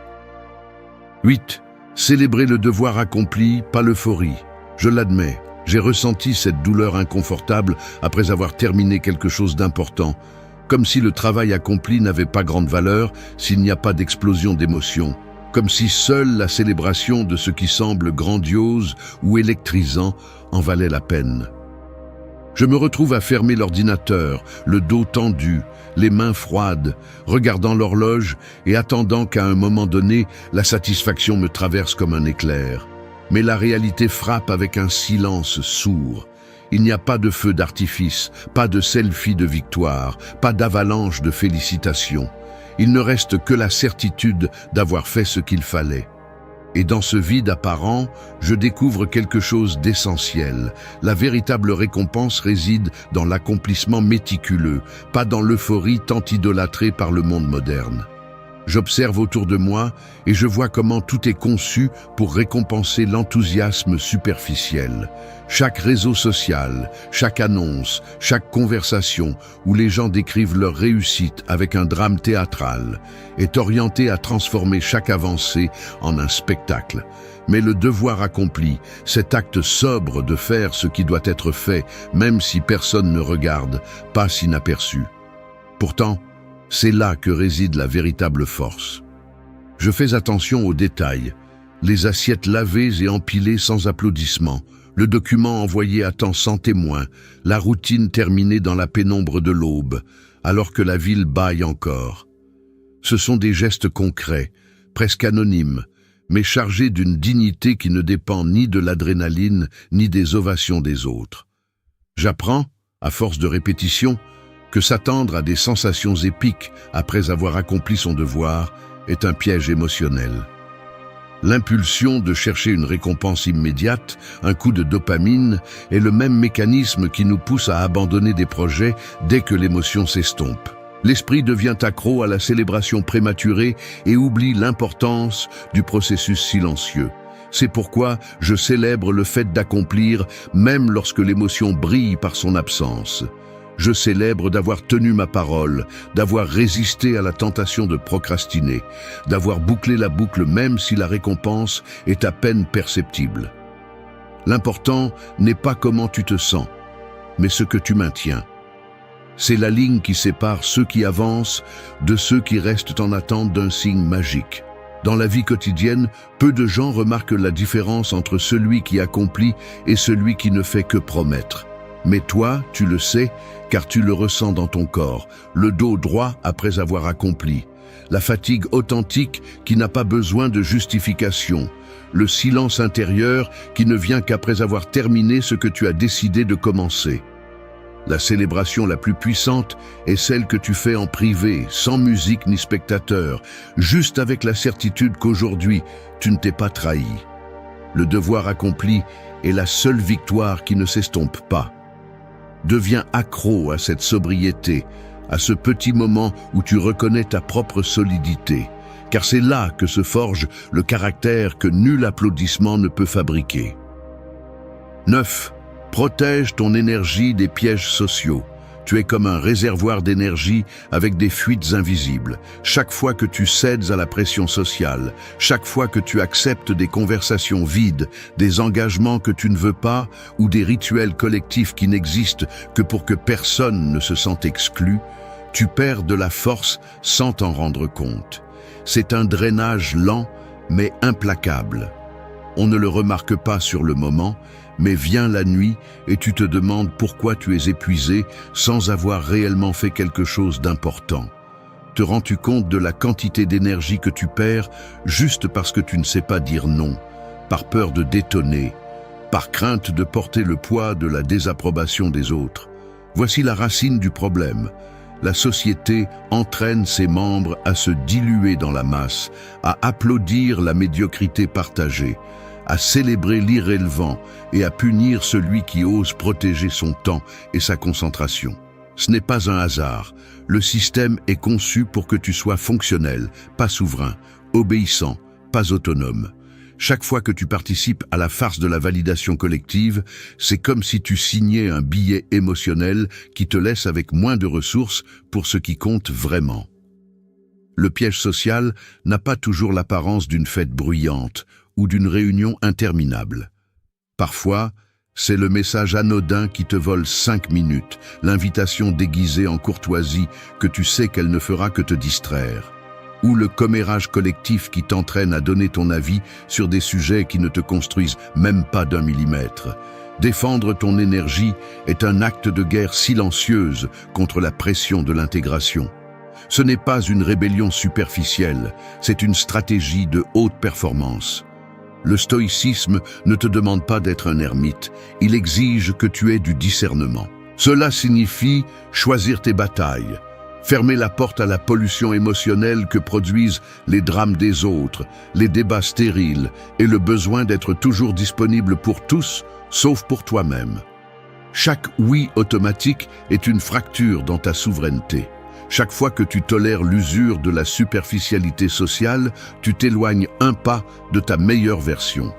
8. Célébrez le devoir accompli, pas l'euphorie. Je l'admets, j'ai ressenti cette douleur inconfortable après avoir terminé quelque chose d'important, comme si le travail accompli n'avait pas grande valeur s'il n'y a pas d'explosion d'émotions, comme si seule la célébration de ce qui semble grandiose ou électrisant en valait la peine. Je me retrouve à fermer l'ordinateur, le dos tendu, les mains froides, regardant l'horloge et attendant qu'à un moment donné, la satisfaction me traverse comme un éclair. Mais la réalité frappe avec un silence sourd. Il n'y a pas de feu d'artifice, pas de selfie de victoire, pas d'avalanche de félicitations. Il ne reste que la certitude d'avoir fait ce qu'il fallait. Et dans ce vide apparent, je découvre quelque chose d'essentiel. La véritable récompense réside dans l'accomplissement méticuleux, pas dans l'euphorie tant idolâtrée par le monde moderne. J'observe autour de moi et je vois comment tout est conçu pour récompenser l'enthousiasme superficiel. Chaque réseau social, chaque annonce, chaque conversation où les gens décrivent leur réussite avec un drame théâtral est orienté à transformer chaque avancée en un spectacle. Mais le devoir accompli, cet acte sobre de faire ce qui doit être fait, même si personne ne regarde, passe inaperçu. Pourtant, c'est là que réside la véritable force. Je fais attention aux détails, les assiettes lavées et empilées sans applaudissements, le document envoyé à temps sans témoin, la routine terminée dans la pénombre de l'aube, alors que la ville bâille encore. Ce sont des gestes concrets, presque anonymes, mais chargés d'une dignité qui ne dépend ni de l'adrénaline ni des ovations des autres. J'apprends, à force de répétition, que s'attendre à des sensations épiques après avoir accompli son devoir est un piège émotionnel. L'impulsion de chercher une récompense immédiate, un coup de dopamine, est le même mécanisme qui nous pousse à abandonner des projets dès que l'émotion s'estompe. L'esprit devient accro à la célébration prématurée et oublie l'importance du processus silencieux. C'est pourquoi je célèbre le fait d'accomplir même lorsque l'émotion brille par son absence. Je célèbre d'avoir tenu ma parole, d'avoir résisté à la tentation de procrastiner, d'avoir bouclé la boucle même si la récompense est à peine perceptible. L'important n'est pas comment tu te sens, mais ce que tu maintiens. C'est la ligne qui sépare ceux qui avancent de ceux qui restent en attente d'un signe magique. Dans la vie quotidienne, peu de gens remarquent la différence entre celui qui accomplit et celui qui ne fait que promettre. Mais toi, tu le sais, car tu le ressens dans ton corps, le dos droit après avoir accompli, la fatigue authentique qui n'a pas besoin de justification, le silence intérieur qui ne vient qu'après avoir terminé ce que tu as décidé de commencer. La célébration la plus puissante est celle que tu fais en privé, sans musique ni spectateur, juste avec la certitude qu'aujourd'hui, tu ne t'es pas trahi. Le devoir accompli est la seule victoire qui ne s'estompe pas. Deviens accro à cette sobriété, à ce petit moment où tu reconnais ta propre solidité, car c'est là que se forge le caractère que nul applaudissement ne peut fabriquer. 9. Protège ton énergie des pièges sociaux. Tu es comme un réservoir d'énergie avec des fuites invisibles. Chaque fois que tu cèdes à la pression sociale, chaque fois que tu acceptes des conversations vides, des engagements que tu ne veux pas ou des rituels collectifs qui n'existent que pour que personne ne se sente exclu, Tu perds de la force sans t'en rendre compte. C'est un drainage lent mais implacable. On ne le remarque pas sur le moment, mais vient la nuit et tu te demandes pourquoi tu es épuisé sans avoir réellement fait quelque chose d'important. Te rends-tu compte de la quantité d'énergie que tu perds juste parce que tu ne sais pas dire non, par peur de détonner, par crainte de porter le poids de la désapprobation des autres? Voici la racine du problème. La société entraîne ses membres à se diluer dans la masse, à applaudir la médiocrité partagée, à célébrer l'irrélevant et à punir celui qui ose protéger son temps et sa concentration. Ce n'est pas un hasard. Le système est conçu pour que tu sois fonctionnel, pas souverain, obéissant, pas autonome. Chaque fois que tu participes à la farce de la validation collective, c'est comme si tu signais un billet émotionnel qui te laisse avec moins de ressources pour ce qui compte vraiment. Le piège social n'a pas toujours l'apparence d'une fête bruyante ou d'une réunion interminable. Parfois, c'est le message anodin qui te vole 5 minutes, l'invitation déguisée en courtoisie que tu sais qu'elle ne fera que te distraire, ou le commérage collectif qui t'entraîne à donner ton avis sur des sujets qui ne te construisent même pas d'1 millimètre. Défendre ton énergie est un acte de guerre silencieuse contre la pression de l'intégration. Ce n'est pas une rébellion superficielle, c'est une stratégie de haute performance. Le stoïcisme ne te demande pas d'être un ermite, il exige que tu aies du discernement. Cela signifie choisir tes batailles, fermer la porte à la pollution émotionnelle que produisent les drames des autres, les débats stériles et le besoin d'être toujours disponible pour tous, sauf pour toi-même. Chaque oui automatique est une fracture dans ta souveraineté. Chaque fois que tu tolères l'usure de la superficialité sociale, tu t'éloignes un pas de ta meilleure version.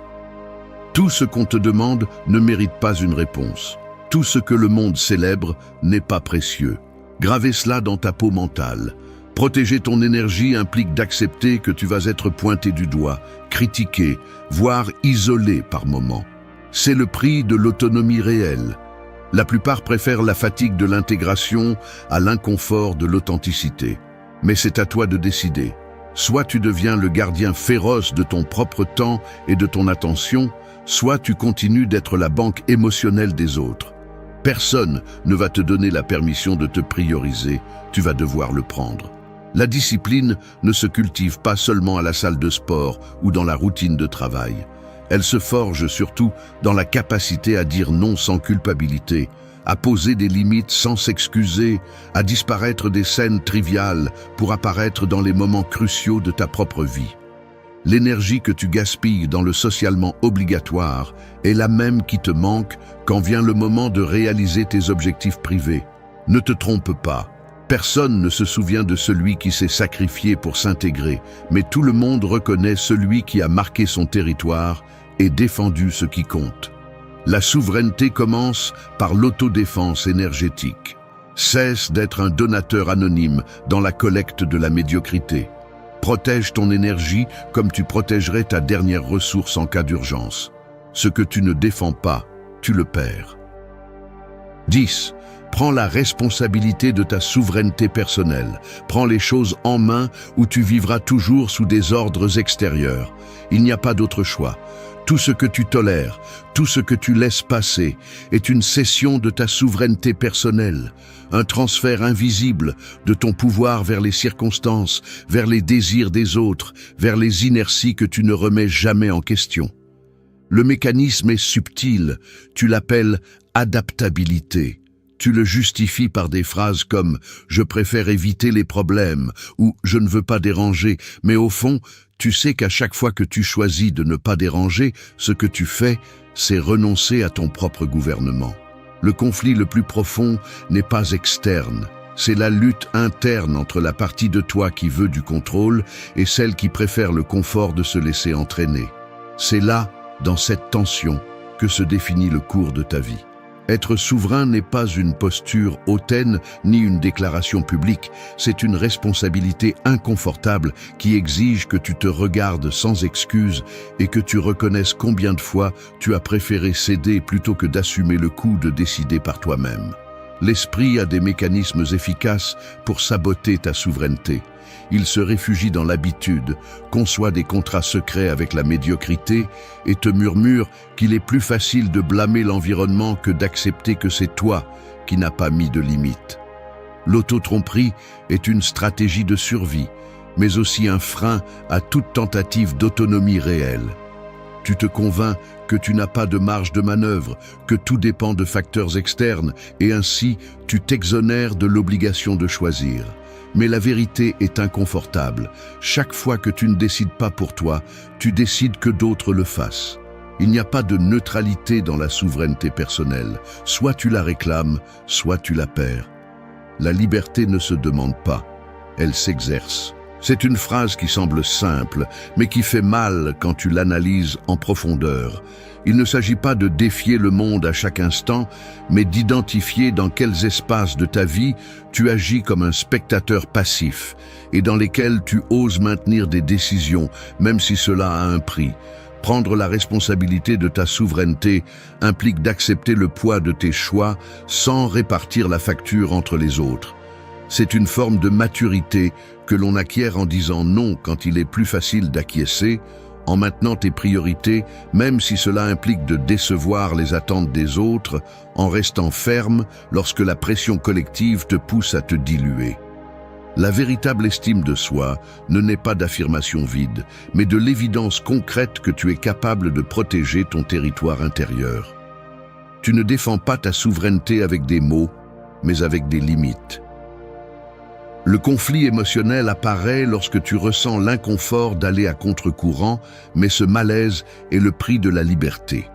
Tout ce qu'on te demande ne mérite pas une réponse. Tout ce que le monde célèbre n'est pas précieux. Gravez cela dans ta peau mentale. Protéger ton énergie implique d'accepter que tu vas être pointé du doigt, critiqué, voire isolé par moments. C'est le prix de l'autonomie réelle. La plupart préfèrent la fatigue de l'intégration à l'inconfort de l'authenticité. Mais c'est à toi de décider. Soit tu deviens le gardien féroce de ton propre temps et de ton attention, soit tu continues d'être la banque émotionnelle des autres. Personne ne va te donner la permission de te prioriser, tu vas devoir le prendre. La discipline ne se cultive pas seulement à la salle de sport ou dans la routine de travail. Elle se forge surtout dans la capacité à dire non sans culpabilité, à poser des limites sans s'excuser, à disparaître des scènes triviales pour apparaître dans les moments cruciaux de ta propre vie. L'énergie que tu gaspilles dans le socialement obligatoire est la même qui te manque quand vient le moment de réaliser tes objectifs privés. Ne te trompe pas. Personne ne se souvient de celui qui s'est sacrifié pour s'intégrer, mais tout le monde reconnaît celui qui a marqué son territoire et défendu ce qui compte. La souveraineté commence par l'autodéfense énergétique. Cesse d'être un donateur anonyme dans la collecte de la médiocrité. Protège ton énergie comme tu protégerais ta dernière ressource en cas d'urgence. Ce que tu ne défends pas, tu le perds. 10. Prends la responsabilité de ta souveraineté personnelle. Prends les choses en main ou tu vivras toujours sous des ordres extérieurs. Il n'y a pas d'autre choix. Tout ce que tu tolères, tout ce que tu laisses passer est une cession de ta souveraineté personnelle, un transfert invisible de ton pouvoir vers les circonstances, vers les désirs des autres, vers les inerties que tu ne remets jamais en question. Le mécanisme est subtil, tu l'appelles adaptabilité. Tu le justifies par des phrases comme « je préfère éviter les problèmes » ou « je ne veux pas déranger », mais au fond, tu sais qu'à chaque fois que tu choisis de ne pas déranger, ce que tu fais, c'est renoncer à ton propre gouvernement. Le conflit le plus profond n'est pas externe, c'est la lutte interne entre la partie de toi qui veut du contrôle et celle qui préfère le confort de se laisser entraîner. C'est là, dans cette tension, que se définit le cours de ta vie. Être souverain n'est pas une posture hautaine ni une déclaration publique, c'est une responsabilité inconfortable qui exige que tu te regardes sans excuse et que tu reconnaisses combien de fois tu as préféré céder plutôt que d'assumer le coup de décider par toi-même. L'esprit a des mécanismes efficaces pour saboter ta souveraineté. Il se réfugie dans l'habitude, conçoit des contrats secrets avec la médiocrité et te murmure qu'il est plus facile de blâmer l'environnement que d'accepter que c'est toi qui n'as pas mis de limite. L'auto-tromperie est une stratégie de survie, mais aussi un frein à toute tentative d'autonomie réelle. Tu te convaincs que tu n'as pas de marge de manœuvre, que tout dépend de facteurs externes, et ainsi tu t'exonères de l'obligation de choisir. Mais la vérité est inconfortable. Chaque fois que tu ne décides pas pour toi, tu décides que d'autres le fassent. Il n'y a pas de neutralité dans la souveraineté personnelle. Soit tu la réclames, soit tu la perds. La liberté ne se demande pas, elle s'exerce. C'est une phrase qui semble simple, mais qui fait mal quand tu l'analyses en profondeur. Il ne s'agit pas de défier le monde à chaque instant, mais d'identifier dans quels espaces de ta vie tu agis comme un spectateur passif et dans lesquels tu oses maintenir des décisions, même si cela a un prix. Prendre la responsabilité de ta souveraineté implique d'accepter le poids de tes choix sans répartir la facture entre les autres. C'est une forme de maturité que l'on acquiert en disant non quand il est plus facile d'acquiescer, en maintenant tes priorités, même si cela implique de décevoir les attentes des autres, en restant ferme lorsque la pression collective te pousse à te diluer. La véritable estime de soi ne naît pas d'affirmations vides, mais de l'évidence concrète que tu es capable de protéger ton territoire intérieur. Tu ne défends pas ta souveraineté avec des mots, mais avec des limites. Le conflit émotionnel apparaît lorsque tu ressens l'inconfort d'aller à contre-courant, mais ce malaise est le prix de la liberté.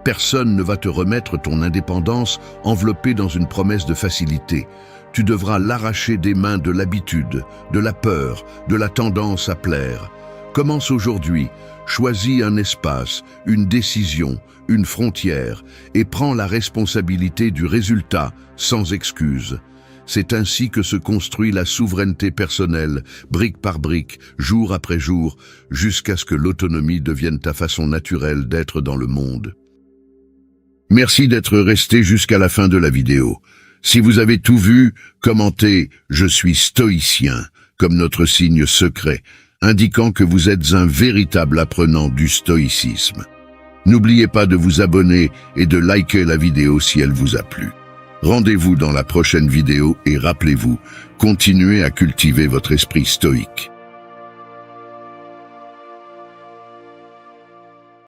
Personne ne va te remettre ton indépendance enveloppée dans une promesse de facilité. Tu devras l'arracher des mains de l'habitude, de la peur, de la tendance à plaire. Commence aujourd'hui, choisis un espace, une décision, une frontière et prends la responsabilité du résultat sans excuse. C'est ainsi que se construit la souveraineté personnelle, brique par brique, jour après jour, jusqu'à ce que l'autonomie devienne ta façon naturelle d'être dans le monde. Merci d'être resté jusqu'à la fin de la vidéo. Si vous avez tout vu, commentez « Je suis stoïcien » comme notre signe secret, indiquant que vous êtes un véritable apprenant du stoïcisme. N'oubliez pas de vous abonner et de liker la vidéo si elle vous a plu. Rendez-vous dans la prochaine vidéo et rappelez-vous, continuez à cultiver votre esprit stoïque.